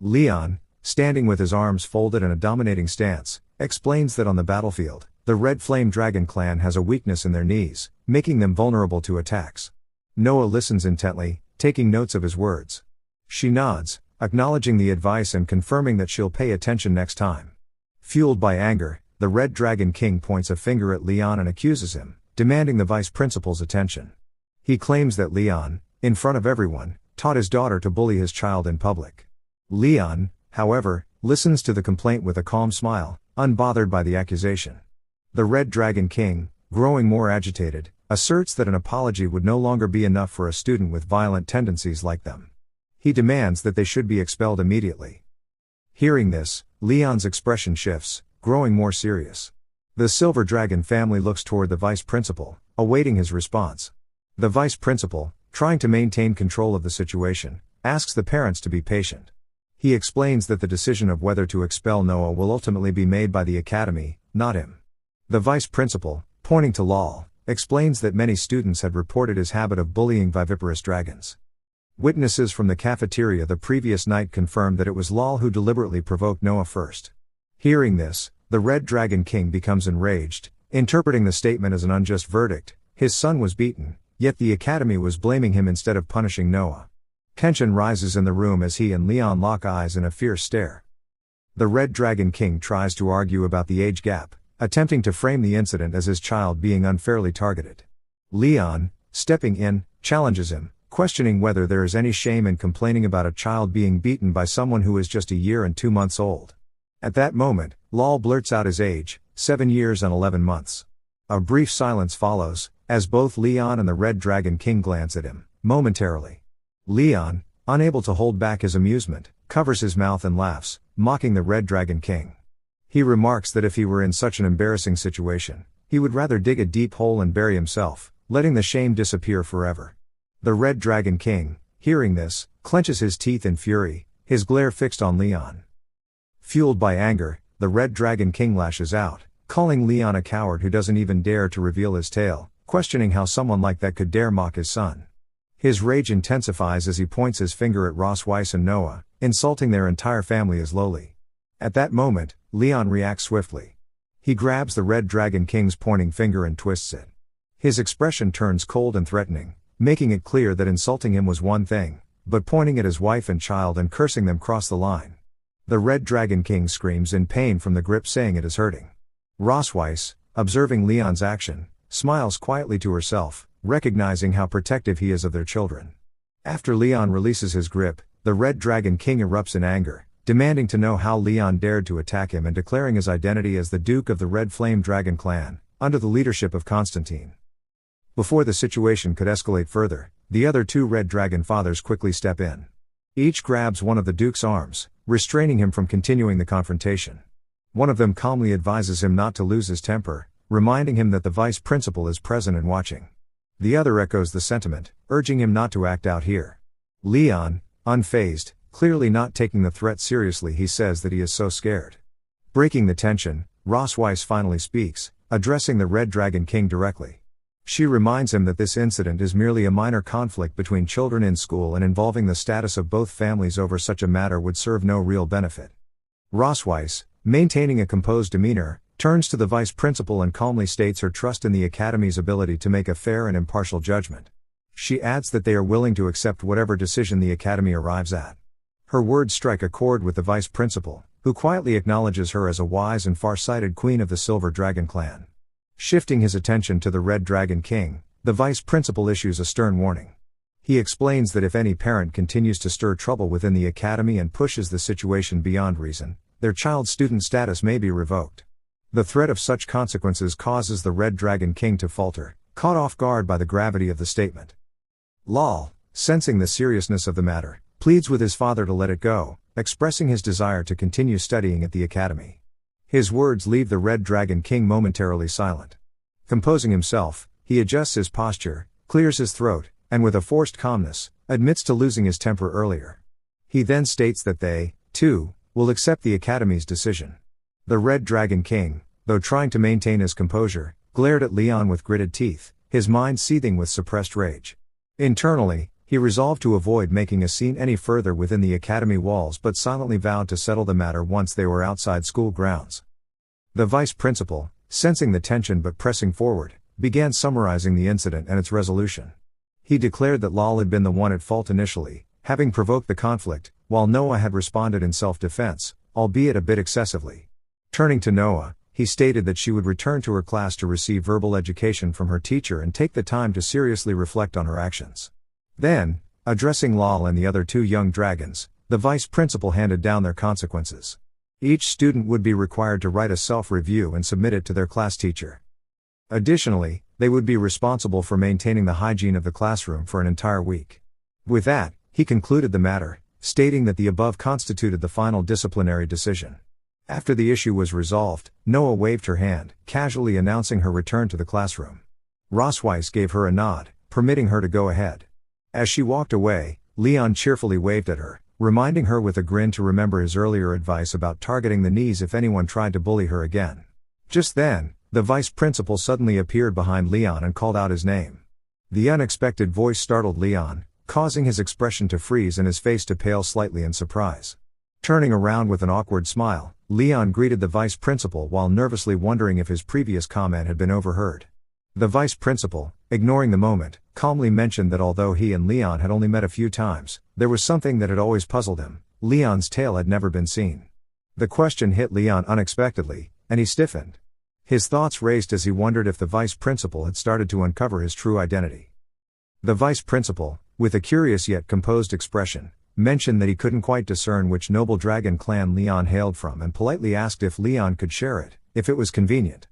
S1: Leon, standing with his arms folded in a dominating stance, explains that on the battlefield, the Red Flame Dragon clan has a weakness in their knees, making them vulnerable to attacks. Noah listens intently, taking notes of his words. She nods, acknowledging the advice and confirming that she'll pay attention next time. Fueled by anger, the Red Dragon King points a finger at Leon and accuses him, demanding the vice principal's attention. He claims that Leon, in front of everyone, taught his daughter to bully his child in public. Leon, however, listens to the complaint with a calm smile, unbothered by the accusation. The Red Dragon King, growing more agitated, asserts that an apology would no longer be enough for a student with violent tendencies like them. He demands that they should be expelled immediately. Hearing this, Leon's expression shifts, growing more serious. The Silver Dragon family looks toward the vice principal, awaiting his response. The vice principal, trying to maintain control of the situation, asks the parents to be patient. He explains that the decision of whether to expel Noah will ultimately be made by the academy, not him. The vice principal, pointing to Lal, explains that many students had reported his habit of bullying viviparous dragons. Witnesses from the cafeteria the previous night confirmed that it was Lal who deliberately provoked Noah first. Hearing this, the Red Dragon King becomes enraged, interpreting the statement as an unjust verdict. His son was beaten, yet the academy was blaming him instead of punishing Noah. Tension rises in the room as he and Leon lock eyes in a fierce stare. The Red Dragon King tries to argue about the age gap, attempting to frame the incident as his child being unfairly targeted. Leon, stepping in, challenges him, questioning whether there is any shame in complaining about a child being beaten by someone who is just a year and 2 months old. At that moment, Lal blurts out his age, 7 years and 11 months. A brief silence follows, as both Leon and the Red Dragon King glance at him, momentarily. Leon, unable to hold back his amusement, covers his mouth and laughs, mocking the Red Dragon King. He remarks that if he were in such an embarrassing situation, he would rather dig a deep hole and bury himself, letting the shame disappear forever. The Red Dragon King, hearing this, clenches his teeth in fury, his glare fixed on Leon. Fueled by anger, the Red Dragon King lashes out, calling Leon a coward who doesn't even dare to reveal his tale, questioning how someone like that could dare mock his son. His rage intensifies as he points his finger at Ross Weiss and Noah, insulting their entire family as lowly. At that moment, Leon reacts swiftly. He grabs the Red Dragon King's pointing finger and twists it. His expression turns cold and threatening, making it clear that insulting him was one thing, but pointing at his wife and child and cursing them crossed the line. The Red Dragon King screams in pain from the grip, saying it is hurting. Ross Weiss, observing Leon's action, smiles quietly to herself, recognizing how protective he is of their children. After Leon releases his grip, the Red Dragon King erupts in anger, demanding to know how Leon dared to attack him and declaring his identity as the Duke of the Red Flame Dragon clan, under the leadership of Constantine. Before the situation could escalate further, the other 2 Red Dragon fathers quickly step in. Each grabs one of the Duke's arms, restraining him from continuing the confrontation. One of them calmly advises him not to lose his temper, reminding him that the vice principal is present and watching. The other echoes the sentiment, urging him not to act out here. Leon, unfazed, clearly not taking the threat seriously, he says that he is so scared. Breaking the tension, Ross Weiss finally speaks, addressing the Red Dragon King directly. She reminds him that this incident is merely a minor conflict between children in school, and involving the status of both families over such a matter would serve no real benefit. Ross Weiss, maintaining a composed demeanor, turns to the vice principal and calmly states her trust in the academy's ability to make a fair and impartial judgment. She adds that they are willing to accept whatever decision the academy arrives at. Her words strike a chord with the vice principal, who quietly acknowledges her as a wise and far-sighted queen of the Silver Dragon clan. Shifting his attention to the Red Dragon King, the vice principal issues a stern warning. He explains that if any parent continues to stir trouble within the academy and pushes the situation beyond reason, their child's student status may be revoked. The threat of such consequences causes the Red Dragon King to falter, caught off guard by the gravity of the statement. Lal, sensing the seriousness of the matter, pleads with his father to let it go, expressing his desire to continue studying at the academy. His words leave the Red Dragon King momentarily silent. Composing himself, he adjusts his posture, clears his throat, and with a forced calmness, admits to losing his temper earlier. He then states that they, too, will accept the academy's decision. The Red Dragon King, though trying to maintain his composure, glared at Leon with gritted teeth, his mind seething with suppressed rage. Internally, he resolved to avoid making a scene any further within the academy walls, but silently vowed to settle the matter once they were outside school grounds. The vice principal, sensing the tension but pressing forward, began summarizing the incident and its resolution. He declared that Lal had been the one at fault initially, having provoked the conflict, while Noah had responded in self-defense, albeit a bit excessively. Turning to Noah, he stated that she would return to her class to receive verbal education from her teacher and take the time to seriously reflect on her actions. Then, addressing Lal and the other two young dragons, the vice principal handed down their consequences. Each student would be required to write a self-review and submit it to their class teacher. Additionally, they would be responsible for maintaining the hygiene of the classroom for an entire week. With that, he concluded the matter, stating that the above constituted the final disciplinary decision. After the issue was resolved, Noah waved her hand, casually announcing her return to the classroom. Rosweiss gave her a nod, permitting her to go ahead. As she walked away, Leon cheerfully waved at her, reminding her with a grin to remember his earlier advice about targeting the knees if anyone tried to bully her again. Just then, the vice principal suddenly appeared behind Leon and called out his name. The unexpected voice startled Leon, causing his expression to freeze and his face to pale slightly in surprise. Turning around with an awkward smile, Leon greeted the vice principal while nervously wondering if his previous comment had been overheard. The vice principal, ignoring the moment, calmly mentioned that although he and Leon had only met a few times, there was something that had always puzzled him: Leon's tail had never been seen. The question hit Leon unexpectedly, and he stiffened. His thoughts raced as he wondered if the vice principal had started to uncover his true identity. The vice principal, with a curious yet composed expression, mentioned that he couldn't quite discern which noble dragon clan Leon hailed from and politely asked if Leon could share it, if it was convenient.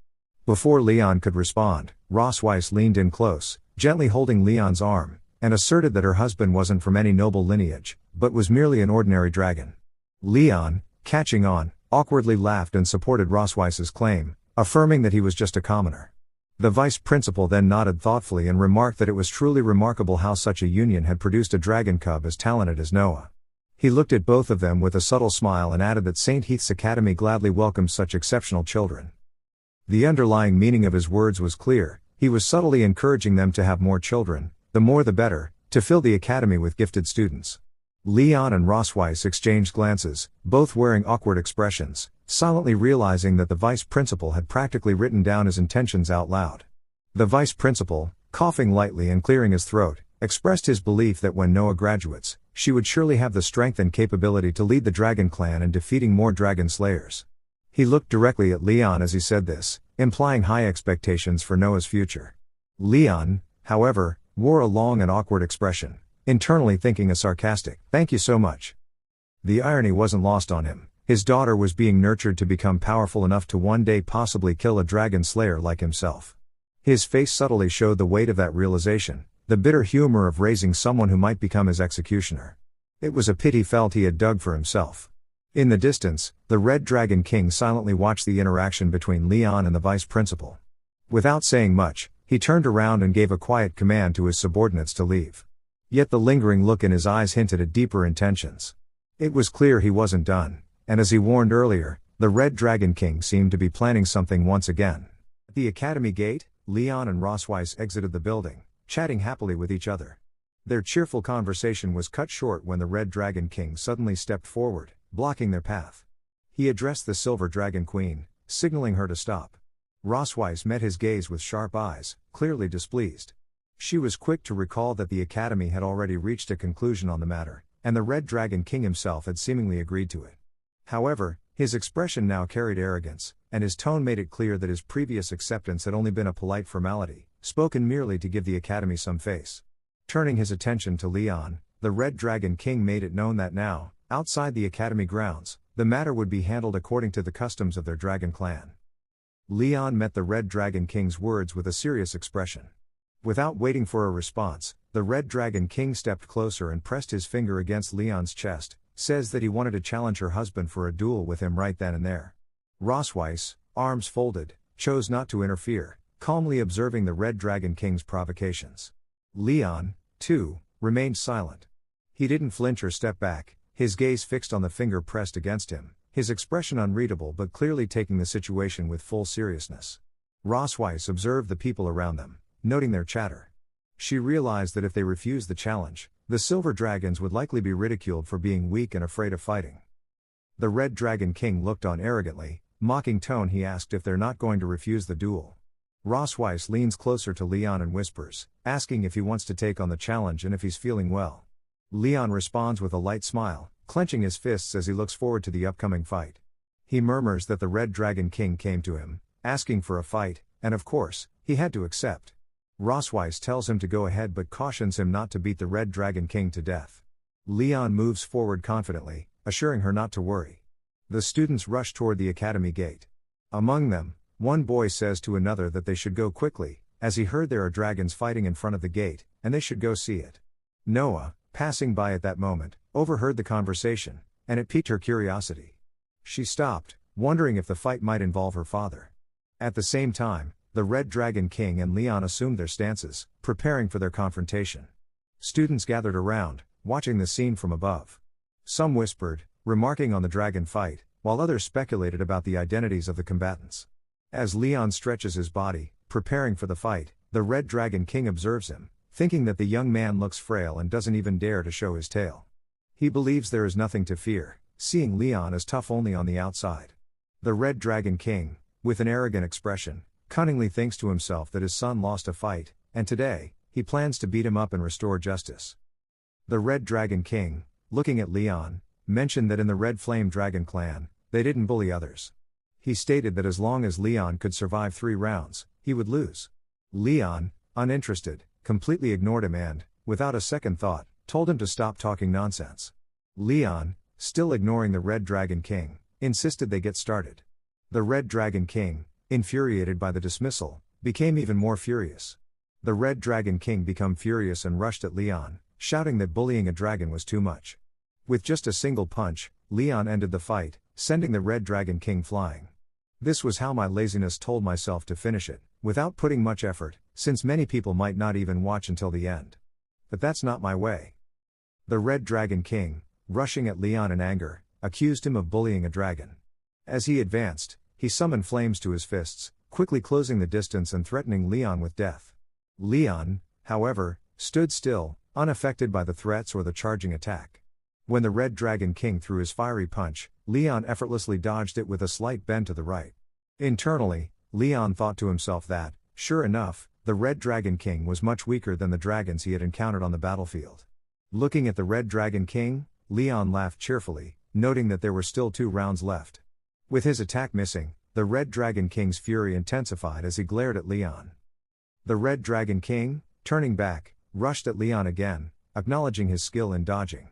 S1: Before Leon could respond, Rosweiss leaned in close, gently holding Leon's arm, and asserted that her husband wasn't from any noble lineage, but was merely an ordinary dragon. Leon, catching on, awkwardly laughed and supported Rosweiss's claim, affirming that he was just a commoner. The vice principal then nodded thoughtfully and remarked that it was truly remarkable how such a union had produced a dragon cub as talented as Noah. He looked at both of them with a subtle smile and added that St. Heath's Academy gladly welcomes such exceptional children. The underlying meaning of his words was clear: he was subtly encouraging them to have more children, the more the better, to fill the academy with gifted students. Leon and Rosweiss exchanged glances, both wearing awkward expressions, silently realizing that the vice principal had practically written down his intentions out loud. The vice principal, coughing lightly and clearing his throat, expressed his belief that when Noah graduates, she would surely have the strength and capability to lead the dragon clan in defeating more dragon slayers. He looked directly at Leon as he said this, implying high expectations for Noah's future. Leon, however, wore a long and awkward expression, internally thinking a sarcastic, "Thank you so much." The irony wasn't lost on him. His daughter was being nurtured to become powerful enough to one day possibly kill a dragon slayer like himself. His face subtly showed the weight of that realization, the bitter humor of raising someone who might become his executioner. It was a pit he felt he had dug for himself. In the distance, the Red Dragon King silently watched the interaction between Leon and the vice principal. Without saying much, he turned around and gave a quiet command to his subordinates to leave. Yet the lingering look in his eyes hinted at deeper intentions. It was clear he wasn't done, and as he warned earlier, the Red Dragon King seemed to be planning something once again. At the academy gate, Leon and Rosweiss exited the building, chatting happily with each other. Their cheerful conversation was cut short when the Red Dragon King suddenly stepped forward, blocking their path. He addressed the Silver Dragon Queen, signaling her to stop. Rosweiss met his gaze with sharp eyes, clearly displeased. She was quick to recall that the academy had already reached a conclusion on the matter, and the Red Dragon King himself had seemingly agreed to it. However, his expression now carried arrogance, and his tone made it clear that his previous acceptance had only been a polite formality, spoken merely to give the academy some face. Turning his attention to Leon, the Red Dragon King made it known that now, outside the academy grounds, the matter would be handled according to the customs of their dragon clan. Leon met the Red Dragon King's words with a serious expression. Without waiting for a response, the Red Dragon King stepped closer and pressed his finger against Leon's chest, says that he wanted to challenge her husband for a duel with him right then and there. Rosweiss, arms folded, chose not to interfere, calmly observing the Red Dragon King's provocations. Leon, too, remained silent. He didn't flinch or step back, his gaze fixed on the finger pressed against him, his expression unreadable but clearly taking the situation with full seriousness. Rosweiss observed the people around them, noting their chatter. She realized that if they refused the challenge, the Silver Dragons would likely be ridiculed for being weak and afraid of fighting. The Red Dragon King looked on arrogantly, mocking tone. He asked if they're not going to refuse the duel. Rosweiss leans closer to Leon and whispers, asking if he wants to take on the challenge and if he's feeling well. Leon responds with a light smile, clenching his fists as he looks forward to the upcoming fight. He murmurs that the Red Dragon King came to him, asking for a fight, and of course, he had to accept. Rossweiss tells him to go ahead but cautions him not to beat the Red Dragon King to death. Leon moves forward confidently, assuring her not to worry. The students rush toward the academy gate. Among them, one boy says to another that they should go quickly, as he heard there are dragons fighting in front of the gate, and they should go see it. Noah, passing by at that moment, overheard the conversation, and it piqued her curiosity. She stopped, wondering if the fight might involve her father. At the same time, the Red Dragon King and Leon assumed their stances, preparing for their confrontation. Students gathered around, watching the scene from above. Some whispered, remarking on the dragon fight, while others speculated about the identities of the combatants. As Leon stretches his body, preparing for the fight, the Red Dragon King observes him, thinking that the young man looks frail and doesn't even dare to show his tail. He believes there is nothing to fear, seeing Leon as tough only on the outside. The Red Dragon King, with an arrogant expression, cunningly thinks to himself that his son lost a fight, and today, he plans to beat him up and restore justice. The Red Dragon King, looking at Leon, mentioned that in the Red Flame Dragon clan, they didn't bully others. He stated that as long as Leon could survive 3 rounds, he would lose. Leon, uninterested, completely ignored him and, without a second thought, told him to stop talking nonsense. Leon, still ignoring the Red Dragon King, insisted they get started. The Red Dragon King, infuriated by the dismissal, became even more furious. The Red Dragon King became furious and rushed at Leon, shouting that bullying a dragon was too much. With just a single punch, Leon ended the fight, sending the Red Dragon King flying. This was how my laziness told myself to finish it, without putting much effort, since many people might not even watch until the end. But that's not my way. The Red Dragon King, rushing at Leon in anger, accused him of bullying a dragon. As he advanced, he summoned flames to his fists, quickly closing the distance and threatening Leon with death. Leon, however, stood still, unaffected by the threats or the charging attack. When the Red Dragon King threw his fiery punch, Leon effortlessly dodged it with a slight bend to the right. Internally, Leon thought to himself that, sure enough, the Red Dragon King was much weaker than the dragons he had encountered on the battlefield. Looking at the Red Dragon King, Leon laughed cheerfully, noting that there were still 2 rounds left. With his attack missing, the Red Dragon King's fury intensified as he glared at Leon. The Red Dragon King, turning back, rushed at Leon again, acknowledging his skill in dodging.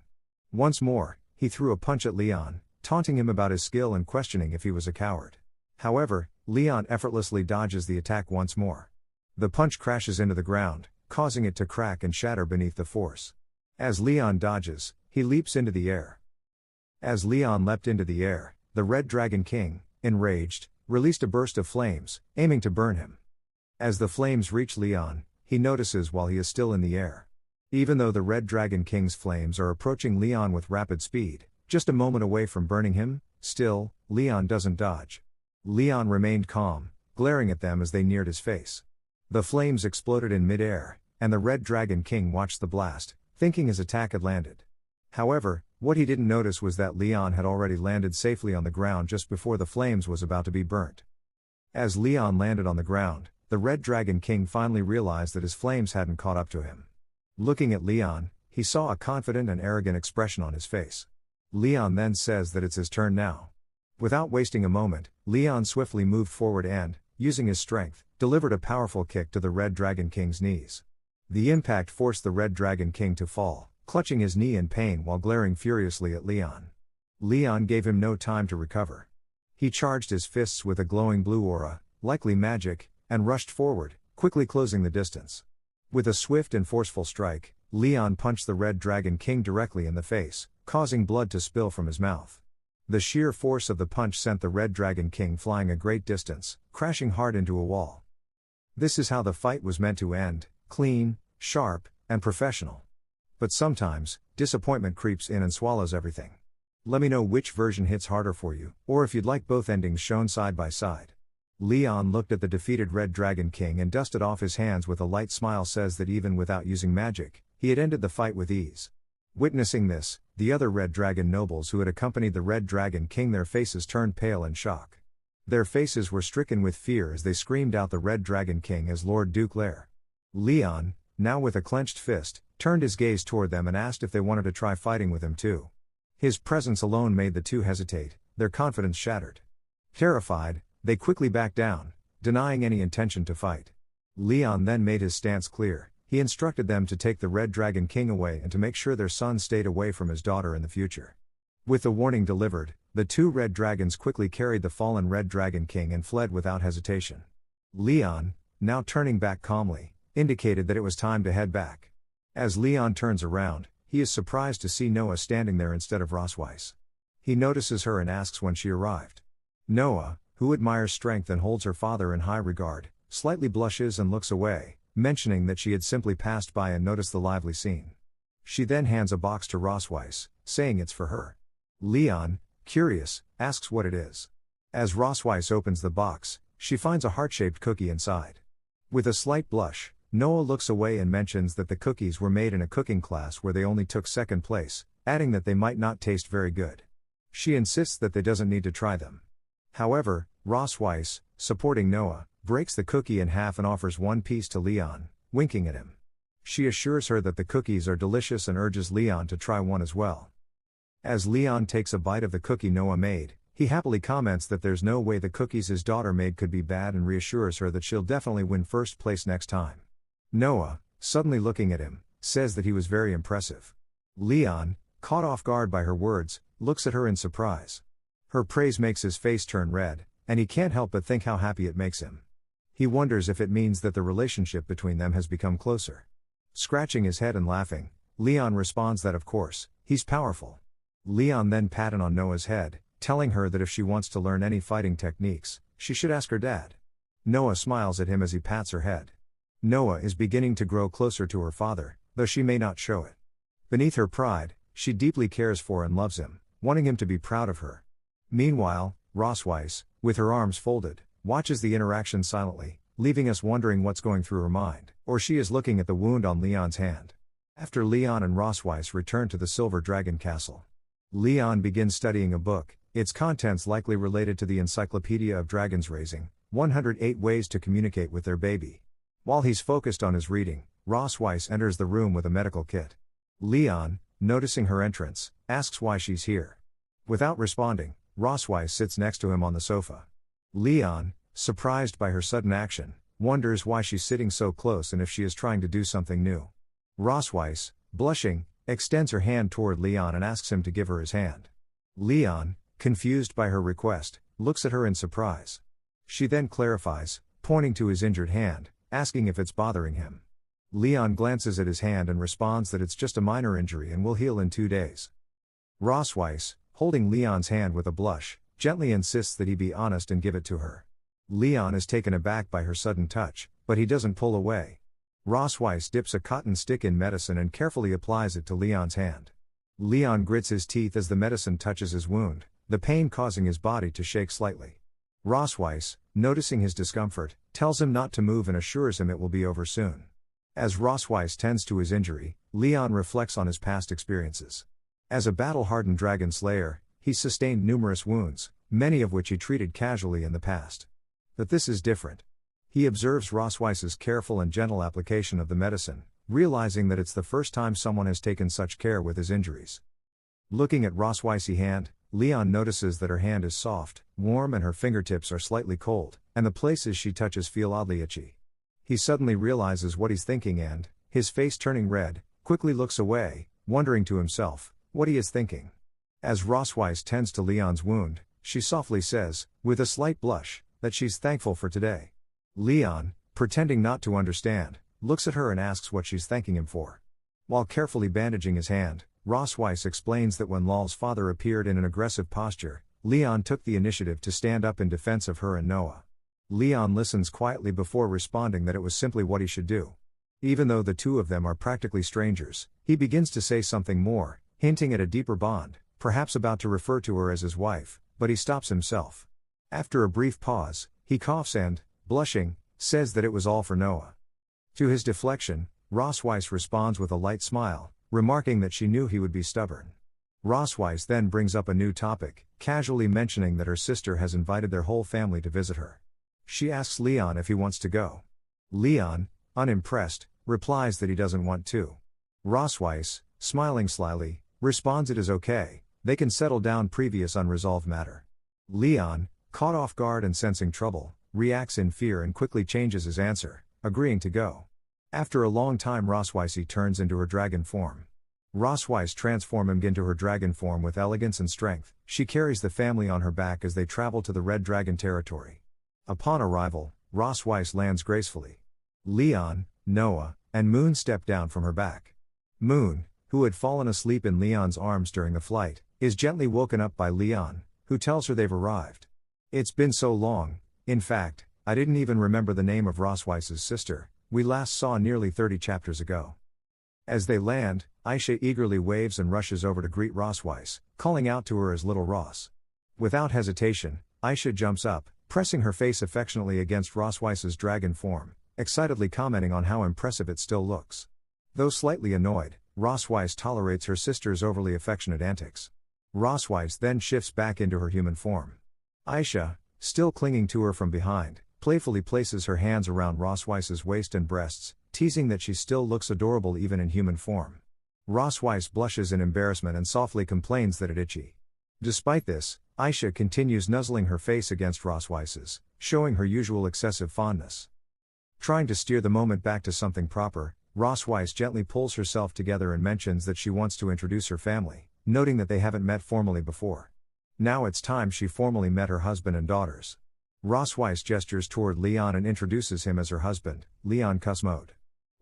S1: Once more, he threw a punch at Leon, taunting him about his skill and questioning if he was a coward. However, Leon effortlessly dodges the attack once more. The punch crashes into the ground, causing it to crack and shatter beneath the force. As Leon dodges, he leaps into the air. As Leon leapt into the air, the Red Dragon King, enraged, released a burst of flames, aiming to burn him. As the flames reach Leon, he notices while he is still in the air. Even though the Red Dragon King's flames are approaching Leon with rapid speed, just a moment away from burning him, still, Leon doesn't dodge. Leon remained calm, glaring at them as they neared his face. The flames exploded in mid-air, and the Red Dragon King watched the blast, thinking his attack had landed. However, what he didn't notice was that Leon had already landed safely on the ground just before the flames was about to be burnt. As Leon landed on the ground, the Red Dragon King finally realized that his flames hadn't caught up to him. Looking at Leon, he saw a confident and arrogant expression on his face. Leon then says that it's his turn now. Without wasting a moment, Leon swiftly moved forward and, using his strength, delivered a powerful kick to the Red Dragon King's knees. The impact forced the Red Dragon King to fall, clutching his knee in pain while glaring furiously at Leon. Leon gave him no time to recover. He charged his fists with a glowing blue aura, likely magic, and rushed forward, quickly closing the distance. With a swift and forceful strike, Leon punched the Red Dragon King directly in the face, causing blood to spill from his mouth. The sheer force of the punch sent the Red Dragon King flying a great distance, crashing hard into a wall. This is how the fight was meant to end, clean, sharp, and professional. But sometimes, disappointment creeps in and swallows everything. Let me know which version hits harder for you, or if you'd like both endings shown side by side. Leon looked at the defeated Red Dragon King and dusted off his hands with a light smile, says that even without using magic, he had ended the fight with ease. Witnessing this, the other Red Dragon nobles who had accompanied the Red Dragon King, their faces turned pale in shock. Their faces were stricken with fear as they screamed out the Red Dragon King as Lord Duke Lair. Leon, now with a clenched fist, turned his gaze toward them and asked if they wanted to try fighting with him too. His presence alone made the two hesitate, their confidence shattered. Terrified, they quickly backed down, denying any intention to fight. Leon then made his stance clear. He instructed them to take the Red Dragon King away and to make sure their son stayed away from his daughter in the future. With the warning delivered, the two red dragons quickly carried the fallen Red Dragon King and fled without hesitation. Leon, now turning back calmly, indicated that it was time to head back. As Leon turns around, he is surprised to see Noah standing there instead of Rosweiss. He notices her and asks when she arrived. Noah, who admires strength and holds her father in high regard, slightly blushes and looks away, mentioning that she had simply passed by and noticed the lively scene. She then hands a box to Rosweiss, saying it's for her. Leon, curious, asks what it is. As Rosweiss opens the box, she finds a heart-shaped cookie inside. With a slight blush, Noah looks away and mentions that the cookies were made in a cooking class where they only took second place, adding that they might not taste very good. She insists that they doesn't need to try them. However, Rosweiss, supporting Noah, breaks the cookie in half and offers one piece to Leon, winking at him. She assures her that the cookies are delicious and urges Leon to try one as well. As Leon takes a bite of the cookie Noah made, he happily comments that there's no way the cookies his daughter made could be bad and reassures her that she'll definitely win first place next time. Noah, suddenly looking at him, says that he was very impressive. Leon, caught off guard by her words, looks at her in surprise. Her praise makes his face turn red, and he can't help but think how happy it makes him. He wonders if it means that the relationship between them has become closer. Scratching his head and laughing, Leon responds that of course, he's powerful. Leon then patted on Noah's head, telling her that if she wants to learn any fighting techniques, she should ask her dad. Noah smiles at him as he pats her head. Noah is beginning to grow closer to her father, though she may not show it. Beneath her pride, she deeply cares for and loves him, wanting him to be proud of her. Meanwhile, Rosweiss, with her arms folded, watches the interaction silently, leaving us wondering what's going through her mind, or she is looking at the wound on Leon's hand. After Leon and Rosweiss return to the Silver Dragon Castle, Leon begins studying a book, its contents likely related to the Encyclopedia of Dragons Raising, 108 Ways to Communicate with Their Baby. While he's focused on his reading, Rosweiss enters the room with a medical kit. Leon, noticing her entrance, asks why she's here. Without responding, Rosweiss sits next to him on the sofa. Leon, surprised by her sudden action, wonders why she's sitting so close and if she is trying to do something new. Rosweiss, blushing, extends her hand toward Leon and asks him to give her his hand. Leon, confused by her request, looks at her in surprise. She then clarifies, pointing to his injured hand, asking if it's bothering him. Leon glances at his hand and responds that it's just a minor injury and will heal in 2 days. Rosweiss, holding Leon's hand with a blush, gently insists that he be honest and give it to her. Leon is taken aback by her sudden touch, but he doesn't pull away. Rosweiss dips a cotton stick in medicine and carefully applies it to Leon's hand. Leon grits his teeth as the medicine touches his wound, the pain causing his body to shake slightly. Rosweiss, noticing his discomfort, tells him not to move and assures him it will be over soon. As Rosweiss tends to his injury, Leon reflects on his past experiences. As a battle-hardened dragon slayer, he sustained numerous wounds, many of which he treated casually in the past. But this is different. He observes Rosweiss's careful and gentle application of the medicine, realizing that it's the first time someone has taken such care with his injuries. Looking at Rosweiss's hand, Leon notices that her hand is soft, warm and her fingertips are slightly cold, and the places she touches feel oddly itchy. He suddenly realizes what he's thinking and, his face turning red, quickly looks away, wondering to himself what he is thinking. As Rosweiss tends to Leon's wound, she softly says, with a slight blush, that she's thankful for today. Leon, pretending not to understand, looks at her and asks what she's thanking him for. While carefully bandaging his hand, Rosweiss explains that when Lal's father appeared in an aggressive posture, Leon took the initiative to stand up in defense of her and Noah. Leon listens quietly before responding that it was simply what he should do. Even though the two of them are practically strangers, he begins to say something more, hinting at a deeper bond, perhaps about to refer to her as his wife, but he stops himself. After a brief pause, he coughs and, blushing, says that it was all for Noah. To his deflection, Rosweiss responds with a light smile, remarking that she knew he would be stubborn. Rosweiss then brings up a new topic, casually mentioning that her sister has invited their whole family to visit her. She asks Leon if he wants to go. Leon, unimpressed, replies that he doesn't want to. Rosweiss, smiling slyly, responds it is okay, they can settle down previous unresolved matter. Leon, caught off guard and sensing trouble, reacts in fear and quickly changes his answer, agreeing to go. After a long time Rosweiss turns into her dragon form. Rosweiss transforms him into her dragon form with elegance and strength. She carries the family on her back as they travel to the Red Dragon territory. Upon arrival, Rosweiss lands gracefully. Leon, Noah, and Moon step down from her back. Moon, who had fallen asleep in Leon's arms during the flight, is gently woken up by Leon, who tells her they've arrived. It's been so long, in fact, I didn't even remember the name of Rosweiss's sister, we last saw nearly 30 chapters ago. As they land, Aisha eagerly waves and rushes over to greet Rosweiss, calling out to her as Little Ross. Without hesitation, Aisha jumps up, pressing her face affectionately against Rosweiss's dragon form, excitedly commenting on how impressive it still looks. Though slightly annoyed, Rosweiss tolerates her sister's overly affectionate antics. Rosweiss then shifts back into her human form. Aisha, still clinging to her from behind, playfully places her hands around Rosweiss's waist and breasts, teasing that she still looks adorable even in human form. Rosweiss blushes in embarrassment and softly complains that it's itchy. Despite this, Aisha continues nuzzling her face against Rosweiss's, showing her usual excessive fondness. Trying to steer the moment back to something proper, Rosweiss gently pulls herself together and mentions that she wants to introduce her family, noting that they haven't met formally before. Now it's time she formally met her husband and daughters. Rosweiss gestures toward Leon and introduces him as her husband, Leon Cosmode.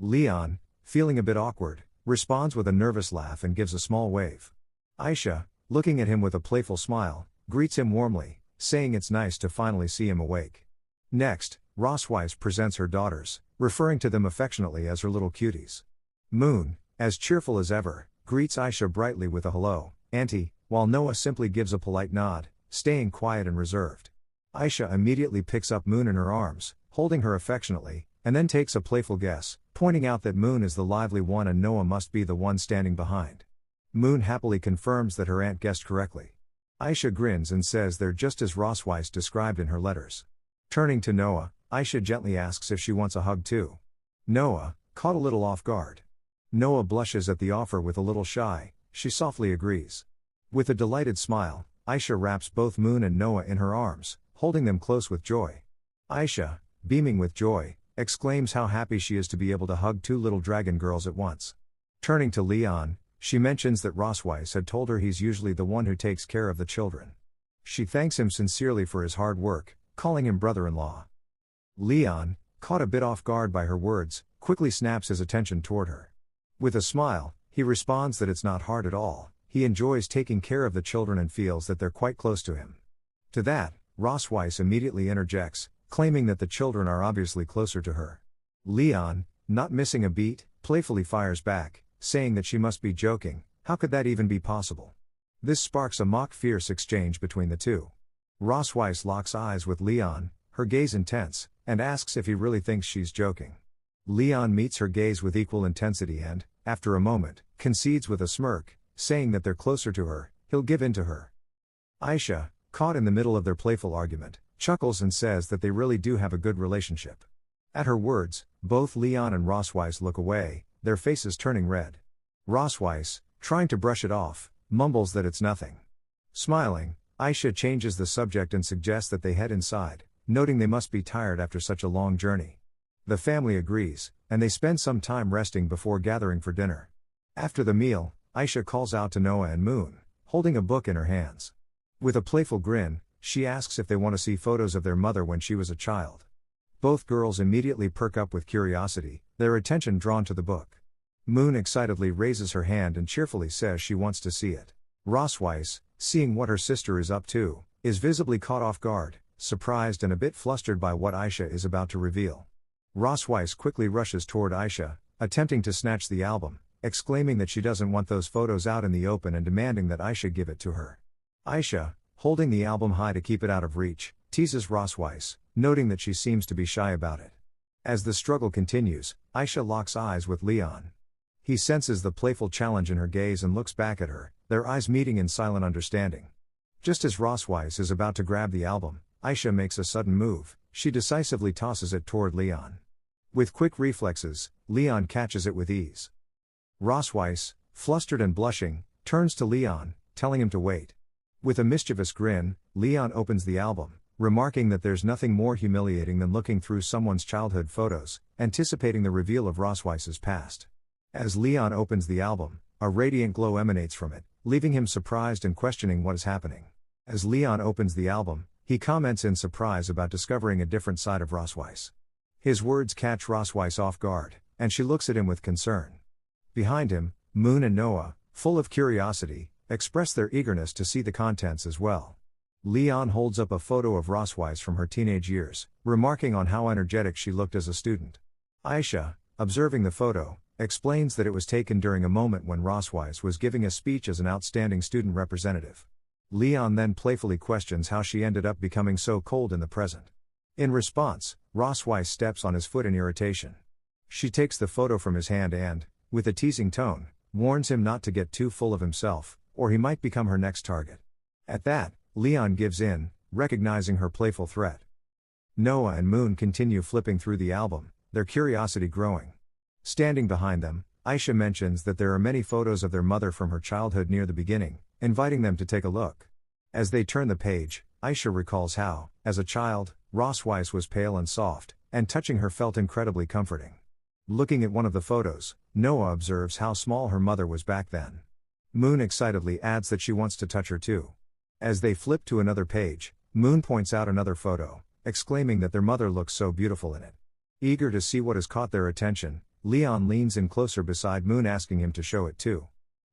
S1: Leon, feeling a bit awkward, responds with a nervous laugh and gives a small wave. Aisha, looking at him with a playful smile, greets him warmly, saying it's nice to finally see him awake. Next, Rosweiss presents her daughters, referring to them affectionately as her little cuties. Moon, as cheerful as ever, greets Aisha brightly with a hello, Auntie, while Noah simply gives a polite nod, staying quiet and reserved. Aisha immediately picks up Moon in her arms, holding her affectionately, and then takes a playful guess, pointing out that Moon is the lively one and Noah must be the one standing behind. Moon happily confirms that her aunt guessed correctly. Aisha grins and says they're just as Rosweiss described in her letters. Turning to Noah, Aisha gently asks if she wants a hug too. Noah, caught a little off guard. Noah blushes at the offer with a little shy, she softly agrees. With a delighted smile, Aisha wraps both Moon and Noah in her arms, holding them close with joy. Aisha, beaming with joy, exclaims how happy she is to be able to hug two little dragon girls at once. Turning to Leon, she mentions that Rosweiss had told her he's usually the one who takes care of the children. She thanks him sincerely for his hard work, calling him brother-in-law. Leon, caught a bit off guard by her words, quickly snaps his attention toward her. With a smile, he responds that it's not hard at all, he enjoys taking care of the children and feels that they're quite close to him. To that, Rosweiss immediately interjects, claiming that the children are obviously closer to her. Leon, not missing a beat, playfully fires back, saying that she must be joking, how could that even be possible? This sparks a mock fierce exchange between the two. Rosweiss locks eyes with Leon, her gaze intense, and asks if he really thinks she's joking. Leon meets her gaze with equal intensity and, after a moment, concedes with a smirk, saying that they're closer to her, he'll give in to her. Aisha, caught in the middle of their playful argument, chuckles and says that they really do have a good relationship. At her words, both Leon and Rosweiss look away, their faces turning red. Rosweiss, trying to brush it off, mumbles that it's nothing. Smiling, Aisha changes the subject and suggests that they head inside, noting they must be tired after such a long journey. The family agrees, and they spend some time resting before gathering for dinner. After the meal, Aisha calls out to Noah and Moon, holding a book in her hands. With a playful grin, she asks if they want to see photos of their mother when she was a child. Both girls immediately perk up with curiosity, their attention drawn to the book. Moon excitedly raises her hand and cheerfully says she wants to see it. Rosweiss, seeing what her sister is up to, is visibly caught off guard, surprised and a bit flustered by what Aisha is about to reveal. Rosweiss quickly rushes toward Aisha, attempting to snatch the album, exclaiming that she doesn't want those photos out in the open and demanding that Aisha give it to her. Aisha, holding the album high to keep it out of reach, teases Rosweiss, noting that she seems to be shy about it. As the struggle continues, Aisha locks eyes with Leon. He senses the playful challenge in her gaze and looks back at her, their eyes meeting in silent understanding. Just as Rosweiss is about to grab the album, Aisha makes a sudden move, she decisively tosses it toward Leon. With quick reflexes, Leon catches it with ease. Rosweiss, flustered and blushing, turns to Leon, telling him to wait. With a mischievous grin, Leon opens the album, remarking that there's nothing more humiliating than looking through someone's childhood photos, anticipating the reveal of Rosweiss's past. As Leon opens the album, a radiant glow emanates from it, leaving him surprised and questioning what is happening. As Leon opens the album, he comments in surprise about discovering a different side of Rosweiss. His words catch Rosweiss off guard, and she looks at him with concern. Behind him, Moon and Noah, full of curiosity, express their eagerness to see the contents as well. Leon holds up a photo of Rosweiss from her teenage years, remarking on how energetic she looked as a student. Aisha, observing the photo, explains that it was taken during a moment when Rosweiss was giving a speech as an outstanding student representative. Leon then playfully questions how she ended up becoming so cold in the present. In response, Rosweiss steps on his foot in irritation. She takes the photo from his hand and, with a teasing tone, warns him not to get too full of himself, or he might become her next target. At that, Leon gives in, recognizing her playful threat. Noah and Moon continue flipping through the album, their curiosity growing. Standing behind them, Aisha mentions that there are many photos of their mother from her childhood near the beginning, inviting them to take a look. As they turn the page, Aisha recalls how, as a child, Rosweiss was pale and soft, and touching her felt incredibly comforting. Looking at one of the photos, Noah observes how small her mother was back then. Moon excitedly adds that she wants to touch her too. As they flip to another page, Moon points out another photo, exclaiming that their mother looks so beautiful in it. Eager to see what has caught their attention, Leon leans in closer beside Moon asking him to show it too.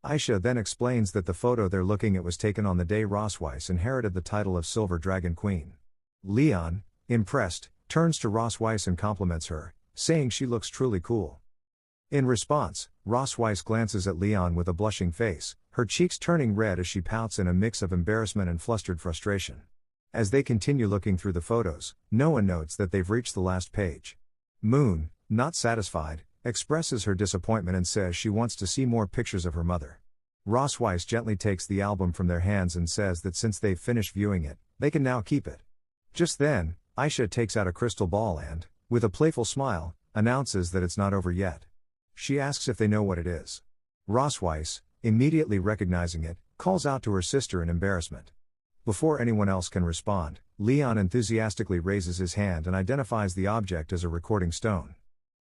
S1: Aisha then explains that the photo they're looking at was taken on the day Rosweiss inherited the title of Silver Dragon Queen. Leon, impressed, turns to Rosweiss and compliments her, saying she looks truly cool. In response, Rosweiss glances at Leon with a blushing face, her cheeks turning red as she pouts in a mix of embarrassment and flustered frustration. As they continue looking through the photos, Noah notes that they've reached the last page. Moon, not satisfied, expresses her disappointment and says she wants to see more pictures of her mother. Rosweiss gently takes the album from their hands and says that since they've finished viewing it, they can now keep it. Just then, Aisha takes out a crystal ball and, with a playful smile, announces that it's not over yet. She asks if they know what it is. Rosweiss, immediately recognizing it, calls out to her sister in embarrassment. Before anyone else can respond, Leon enthusiastically raises his hand and identifies the object as a recording stone.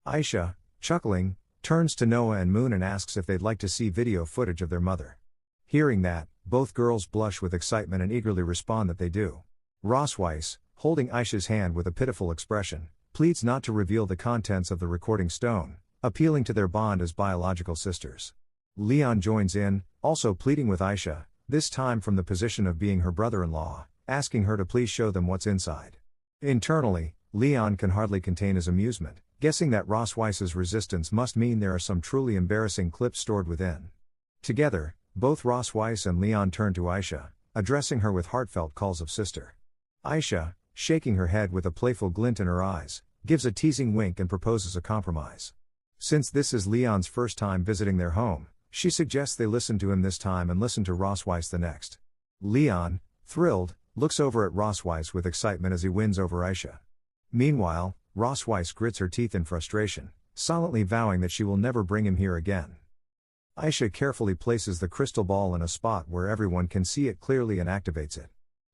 S1: Aisha, chuckling, turns to Noah and Moon and asks if they'd like to see video footage of their mother. Hearing that, both girls blush with excitement and eagerly respond that they do. Rosweiss, holding Aisha's hand with a pitiful expression, pleads not to reveal the contents of the recording stone, appealing to their bond as biological sisters. Leon joins in, also pleading with Aisha, this time from the position of being her brother-in-law, asking her to please show them what's inside. Internally, Leon can hardly contain his amusement, guessing that Rosweiss's resistance must mean there are some truly embarrassing clips stored within. Together, both Rosweiss and Leon turn to Aisha, addressing her with heartfelt calls of sister. Aisha, shaking her head with a playful glint in her eyes, gives a teasing wink and proposes a compromise. Since this is Leon's first time visiting their home, she suggests they listen to him this time and listen to Rosweiss the next. Leon, thrilled, looks over at Rosweiss with excitement as he wins over Aisha. Meanwhile, Rosweiss grits her teeth in frustration, silently vowing that she will never bring him here again. Aisha carefully places the crystal ball in a spot where everyone can see it clearly and activates it.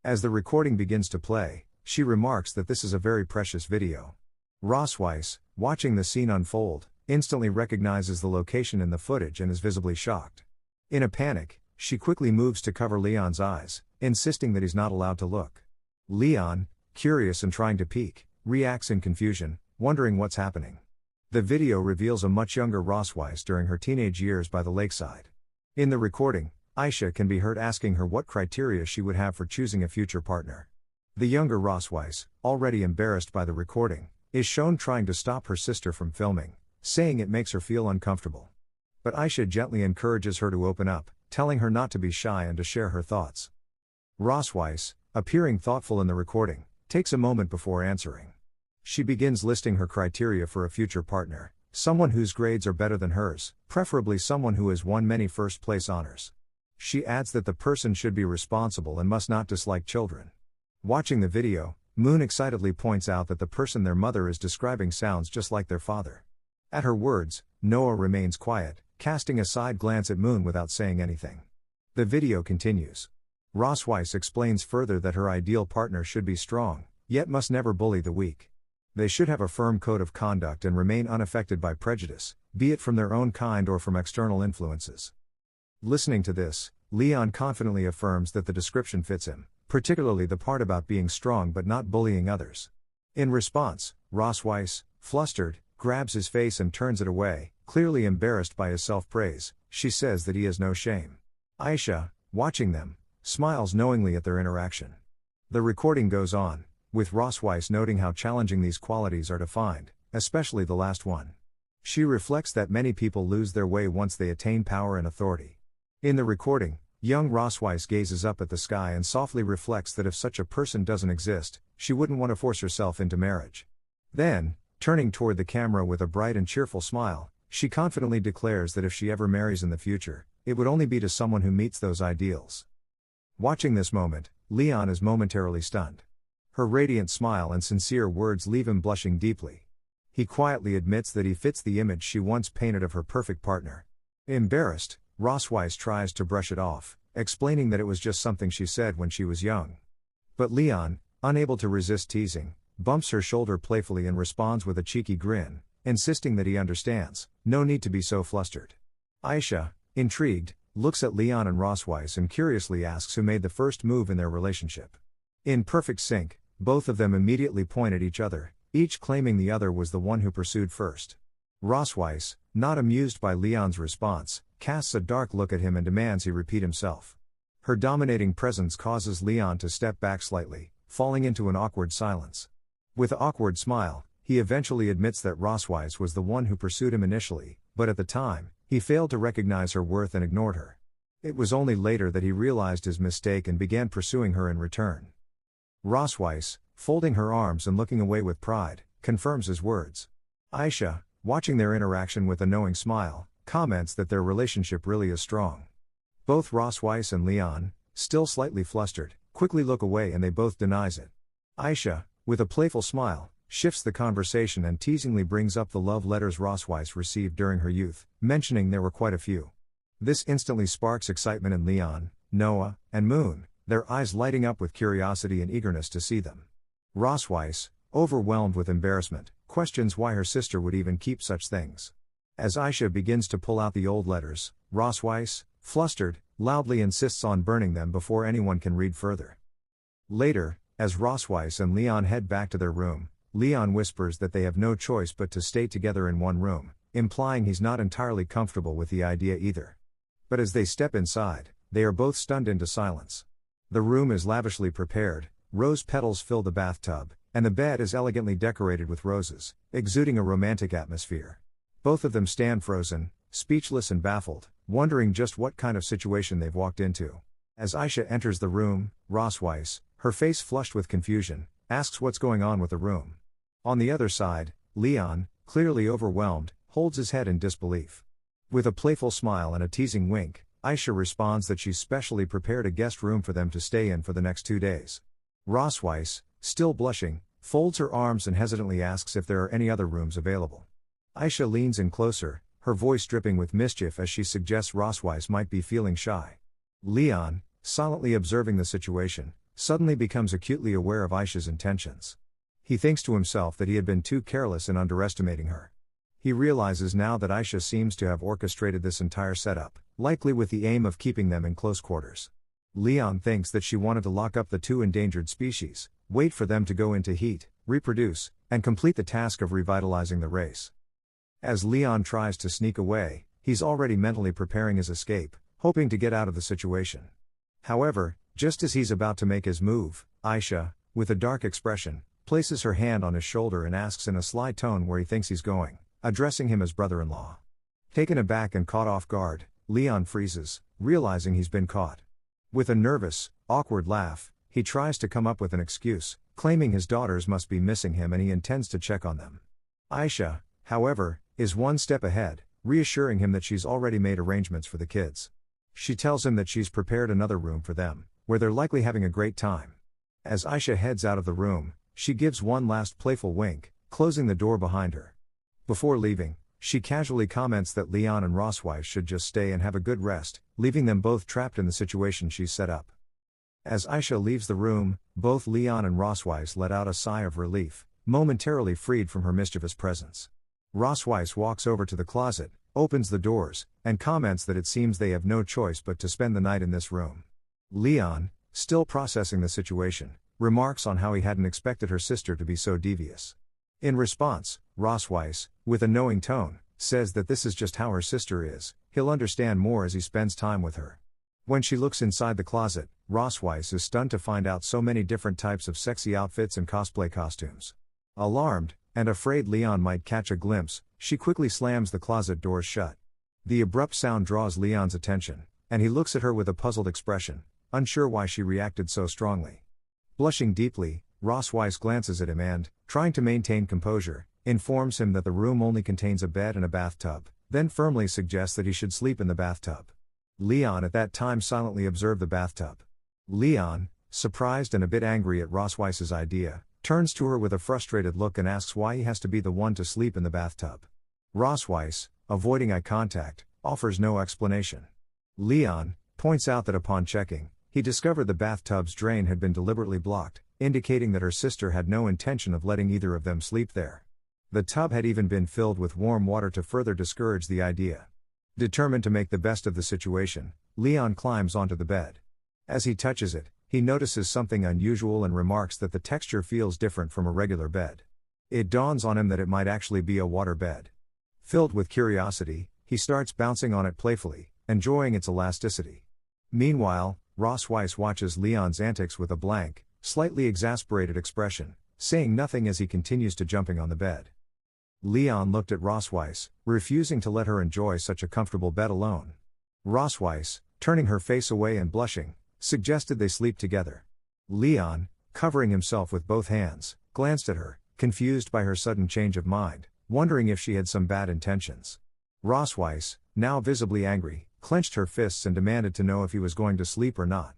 S1: As the recording begins to play, she remarks that this is a very precious video. Rosweiss, watching the scene unfold, instantly recognizes the location in the footage and is visibly shocked. In a panic, she quickly moves to cover Leon's eyes, insisting that he's not allowed to look. Leon, curious and trying to peek, reacts in confusion, wondering what's happening. The video reveals a much younger Rosweiss during her teenage years by the lakeside. In the recording, Aisha can be heard asking her what criteria she would have for choosing a future partner. The younger Rosweiss, already embarrassed by the recording, is shown trying to stop her sister from filming, saying it makes her feel uncomfortable. But Aisha gently encourages her to open up, telling her not to be shy and to share her thoughts. Rosweiss, appearing thoughtful in the recording, takes a moment before answering. She begins listing her criteria for a future partner, someone whose grades are better than hers, preferably someone who has won many first-place honors. She adds that the person should be responsible and must not dislike children. Watching the video, Moon excitedly points out that the person their mother is describing sounds just like their father. At her words, Noah remains quiet, casting a side glance at Moon without saying anything. The video continues. Rossweiss explains further that her ideal partner should be strong, yet must never bully the weak. They should have a firm code of conduct and remain unaffected by prejudice, be it from their own kind or from external influences. Listening to this, Leon confidently affirms that the description fits him, particularly the part about being strong but not bullying others. In response, Rossweiss, flustered, grabs his face and turns it away, clearly embarrassed by his self-praise. She says that he has no shame. Aisha, watching them, smiles knowingly at their interaction. The recording goes on, with Rossweiss noting how challenging these qualities are to find, especially the last one. She reflects that many people lose their way once they attain power and authority. In the recording, young Rossweiss gazes up at the sky and softly reflects that if such a person doesn't exist, she wouldn't want to force herself into marriage. Then, turning toward the camera with a bright and cheerful smile, she confidently declares that if she ever marries in the future, it would only be to someone who meets those ideals. Watching this moment, Leon is momentarily stunned. Her radiant smile and sincere words leave him blushing deeply. He quietly admits that he fits the image she once painted of her perfect partner. Embarrassed, Rossweiss tries to brush it off, explaining that it was just something she said when she was young. But Leon, unable to resist teasing, bumps her shoulder playfully and responds with a cheeky grin, insisting that he understands, no need to be so flustered. Aisha, intrigued, looks at Leon and Rossweiss and curiously asks who made the first move in their relationship. In perfect sync, both of them immediately point at each other, each claiming the other was the one who pursued first. Rossweiss, not amused by Leon's response, casts a dark look at him and demands he repeat himself. Her dominating presence causes Leon to step back slightly, falling into an awkward silence. With an awkward smile, he eventually admits that Rossweiss was the one who pursued him initially, but at the time, he failed to recognize her worth and ignored her. It was only later that he realized his mistake and began pursuing her in return. Rossweiss, folding her arms and looking away with pride, confirms his words. Aisha, watching their interaction with a knowing smile, comments that their relationship really is strong. Both Rossweiss and Leon, still slightly flustered, quickly look away and they both denies it. Aisha, with a playful smile, shifts the conversation and teasingly brings up the love letters Rossweiss received during her youth, mentioning there were quite a few. This instantly sparks excitement in Leon, Noah, and Moon, their eyes lighting up with curiosity and eagerness to see them. Rossweiss, overwhelmed with embarrassment, questions why her sister would even keep such things. As Aisha begins to pull out the old letters, Rossweiss, flustered, loudly insists on burning them before anyone can read further. Later, as Rossweiss and Leon head back to their room, Leon whispers that they have no choice but to stay together in one room, implying he's not entirely comfortable with the idea either. But as they step inside, they are both stunned into silence. The room is lavishly prepared, rose petals fill the bathtub, and the bed is elegantly decorated with roses, exuding a romantic atmosphere. Both of them stand frozen, speechless and baffled, wondering just what kind of situation they've walked into. As Aisha enters the room, Rossweiss, her face flushed with confusion, asks what's going on with the room. On the other side, Leon, clearly overwhelmed, holds his head in disbelief. With a playful smile and a teasing wink, Aisha responds that she's specially prepared a guest room for them to stay in for the next 2 days. Rossweiss, still blushing, folds her arms and hesitantly asks if there are any other rooms available. Aisha leans in closer, her voice dripping with mischief as she suggests Rossweiss might be feeling shy. Leon, silently observing the situation, suddenly becomes acutely aware of Aisha's intentions. He thinks to himself that he had been too careless in underestimating her. He realizes now that Aisha seems to have orchestrated this entire setup, likely with the aim of keeping them in close quarters. Leon thinks that she wanted to lock up the 2 endangered species, wait for them to go into heat, reproduce, and complete the task of revitalizing the race. As Leon tries to sneak away, he's already mentally preparing his escape, hoping to get out of the situation. However, just as he's about to make his move, Aisha, with a dark expression, places her hand on his shoulder and asks in a sly tone where he thinks he's going, addressing him as brother-in-law. Taken aback and caught off guard, Leon freezes, realizing he's been caught. With a nervous, awkward laugh, he tries to come up with an excuse, claiming his daughters must be missing him and he intends to check on them. Aisha, however, is one step ahead, reassuring him that she's already made arrangements for the kids. She tells him that she's prepared another room for them, where they're likely having a great time. As Aisha heads out of the room, she gives one last playful wink, closing the door behind her. Before leaving, she casually comments that Leon and Rossweiss should just stay and have a good rest, leaving them both trapped in the situation she's set up. As Aisha leaves the room, both Leon and Rossweiss let out a sigh of relief, momentarily freed from her mischievous presence. Rossweiss walks over to the closet, opens the doors, and comments that it seems they have no choice but to spend the night in this room. Leon, still processing the situation, remarks on how he hadn't expected her sister to be so devious. In response, Rossweiss, with a knowing tone, says that this is just how her sister is, he'll understand more as he spends time with her. When she looks inside the closet, Rossweiss is stunned to find out so many different types of sexy outfits and cosplay costumes. Alarmed, and afraid Leon might catch a glimpse, she quickly slams the closet doors shut. The abrupt sound draws Leon's attention, and he looks at her with a puzzled expression, unsure why she reacted so strongly. Blushing deeply, Rossweiss glances at him and, trying to maintain composure, informs him that the room only contains a bed and a bathtub, then firmly suggests that he should sleep in the bathtub. Leon at that time silently observed the bathtub. Leon, surprised and a bit angry at Rossweiss's idea, turns to her with a frustrated look and asks why he has to be the one to sleep in the bathtub. Rossweiss, avoiding eye contact, offers no explanation. Leon points out that upon checking, he discovered the bathtub's drain had been deliberately blocked, indicating that her sister had no intention of letting either of them sleep there. The tub had even been filled with warm water to further discourage the idea. Determined to make the best of the situation, Leon climbs onto the bed. As he touches it, he notices something unusual and remarks that the texture feels different from a regular bed. It dawns on him that it might actually be a water bed. Filled with curiosity, he starts bouncing on it playfully, enjoying its elasticity. Meanwhile, Rossweiss watches Leon's antics with a blank, slightly exasperated expression, saying nothing as he continues to jumping on the bed. Leon looked at Rossweiss, refusing to let her enjoy such a comfortable bed alone. Rossweiss, turning her face away and blushing, suggested they sleep together. Leon, covering himself with both hands, glanced at her, confused by her sudden change of mind, wondering if she had some bad intentions. Rossweiss, now visibly angry, clenched her fists and demanded to know if he was going to sleep or not.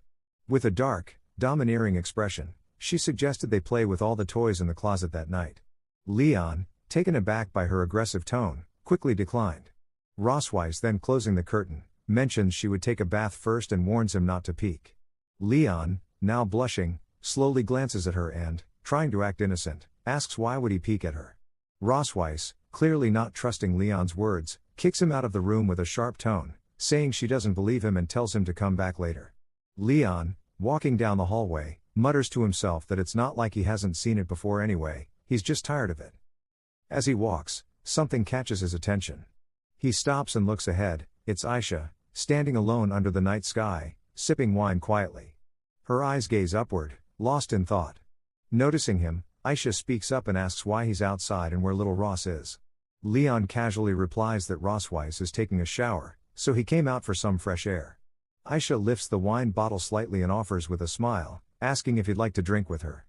S1: With a dark, domineering expression, she suggested they play with all the toys in the closet that night. Leon, taken aback by her aggressive tone, quickly declined. Rossweiss, then closing the curtain, mentions she would take a bath first and warns him not to peek. Leon, now blushing, slowly glances at her and, trying to act innocent, asks why would he peek at her. Rossweiss, clearly not trusting Leon's words, kicks him out of the room with a sharp tone, saying she doesn't believe him and tells him to come back later. Leon, walking down the hallway, mutters to himself that it's not like he hasn't seen it before anyway, he's just tired of it. As he walks, something catches his attention. He stops and looks ahead. It's Aisha, standing alone under the night sky, sipping wine quietly. Her eyes gaze upward, lost in thought. Noticing him, Aisha speaks up and asks why he's outside and where little Ross is. Leon casually replies that Rossweiss is taking a shower, so he came out for some fresh air. Aisha lifts the wine bottle slightly and offers with a smile, asking if he'd like to drink with her.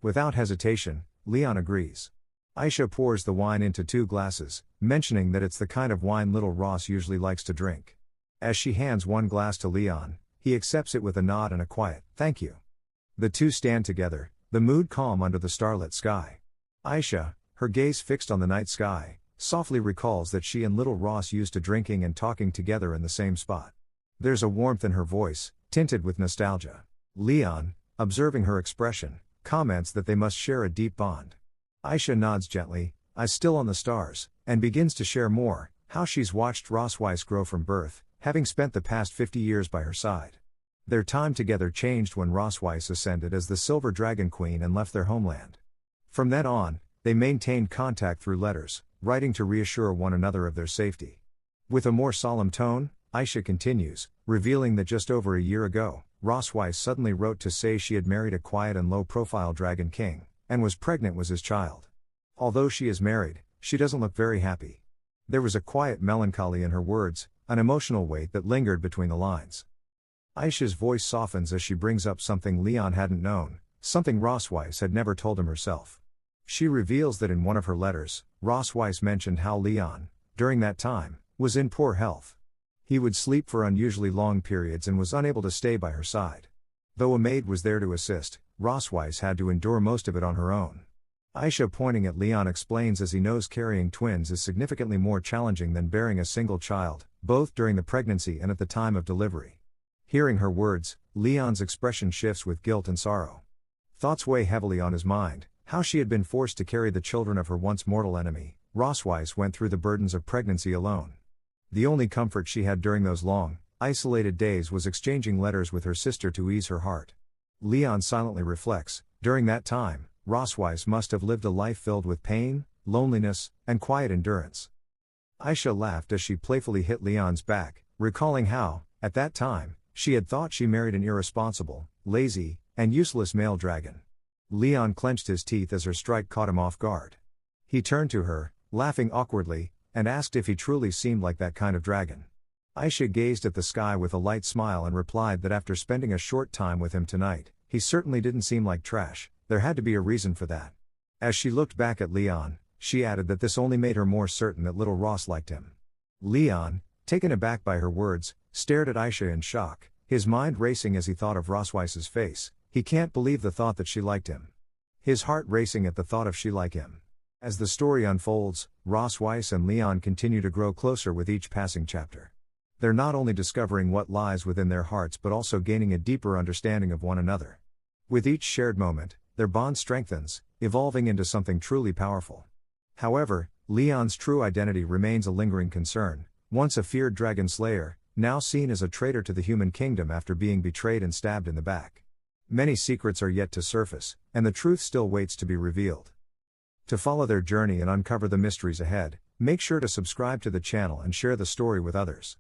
S1: Without hesitation, Leon agrees. Aisha pours the wine into 2 glasses, mentioning that it's the kind of wine little Ross usually likes to drink. As she hands 1 glass to Leon, he accepts it with a nod and a quiet, "Thank you." The two stand together, the mood calm under the starlit sky. Aisha, her gaze fixed on the night sky, softly recalls that she and little Ross used to drinking and talking together in the same spot. There's a warmth in her voice, tinted with nostalgia. Leon, observing her expression, comments that they must share a deep bond. Aisha nods gently, eyes still on the stars, and begins to share more, how she's watched Rossweiss grow from birth, having spent the past 50 years by her side. Their time together changed when Rossweiss ascended as the Silver Dragon Queen and left their homeland. From then on, they maintained contact through letters, writing to reassure one another of their safety. With a more solemn tone, Aisha continues, revealing that just over a year ago, Rossweiss suddenly wrote to say she had married a quiet and low-profile Dragon King, and was pregnant with his child. Although she is married, she doesn't look very happy. There was a quiet melancholy in her words, an emotional weight that lingered between the lines. Aisha's voice softens as she brings up something Leon hadn't known, something Rossweiss had never told him herself. She reveals that in one of her letters, Rossweiss mentioned how Leon, during that time, was in poor health. He would sleep for unusually long periods and was unable to stay by her side. Though a maid was there to assist, Rossweiss had to endure most of it on her own. Aisha, pointing at Leon, explains as he knows carrying twins is significantly more challenging than bearing a single child, both during the pregnancy and at the time of delivery. Hearing her words, Leon's expression shifts with guilt and sorrow. Thoughts weigh heavily on his mind, how she had been forced to carry the children of her once mortal enemy. Rosweiss went through the burdens of pregnancy alone. The only comfort she had during those long, isolated days was exchanging letters with her sister to ease her heart. Leon silently reflects, during that time, Rosweiss must have lived a life filled with pain, loneliness, and quiet endurance. Aisha laughed as she playfully hit Leon's back, recalling how, at that time, she had thought she married an irresponsible, lazy, and useless male dragon. Leon clenched his teeth as her strike caught him off guard. He turned to her, laughing awkwardly, and asked if he truly seemed like that kind of dragon. Aisha gazed at the sky with a light smile and replied that after spending a short time with him tonight, he certainly didn't seem like trash. There had to be a reason for that. As she looked back at Leon, she added that this only made her more certain that little Ross liked him. Leon, taken aback by her words, stared at Aisha in shock, his mind racing as he thought of Rosweiss's face. He can't believe the thought that she liked him. His heart racing at the thought of she like him. As the story unfolds, Rosweiss and Leon continue to grow closer with each passing chapter. They're not only discovering what lies within their hearts but also gaining a deeper understanding of one another. With each shared moment, their bond strengthens, evolving into something truly powerful. However, Leon's true identity remains a lingering concern. Once a feared dragon slayer, now seen as a traitor to the human kingdom after being betrayed and stabbed in the back. Many secrets are yet to surface, and the truth still waits to be revealed. To follow their journey and uncover the mysteries ahead, make sure to subscribe to the channel and share the story with others.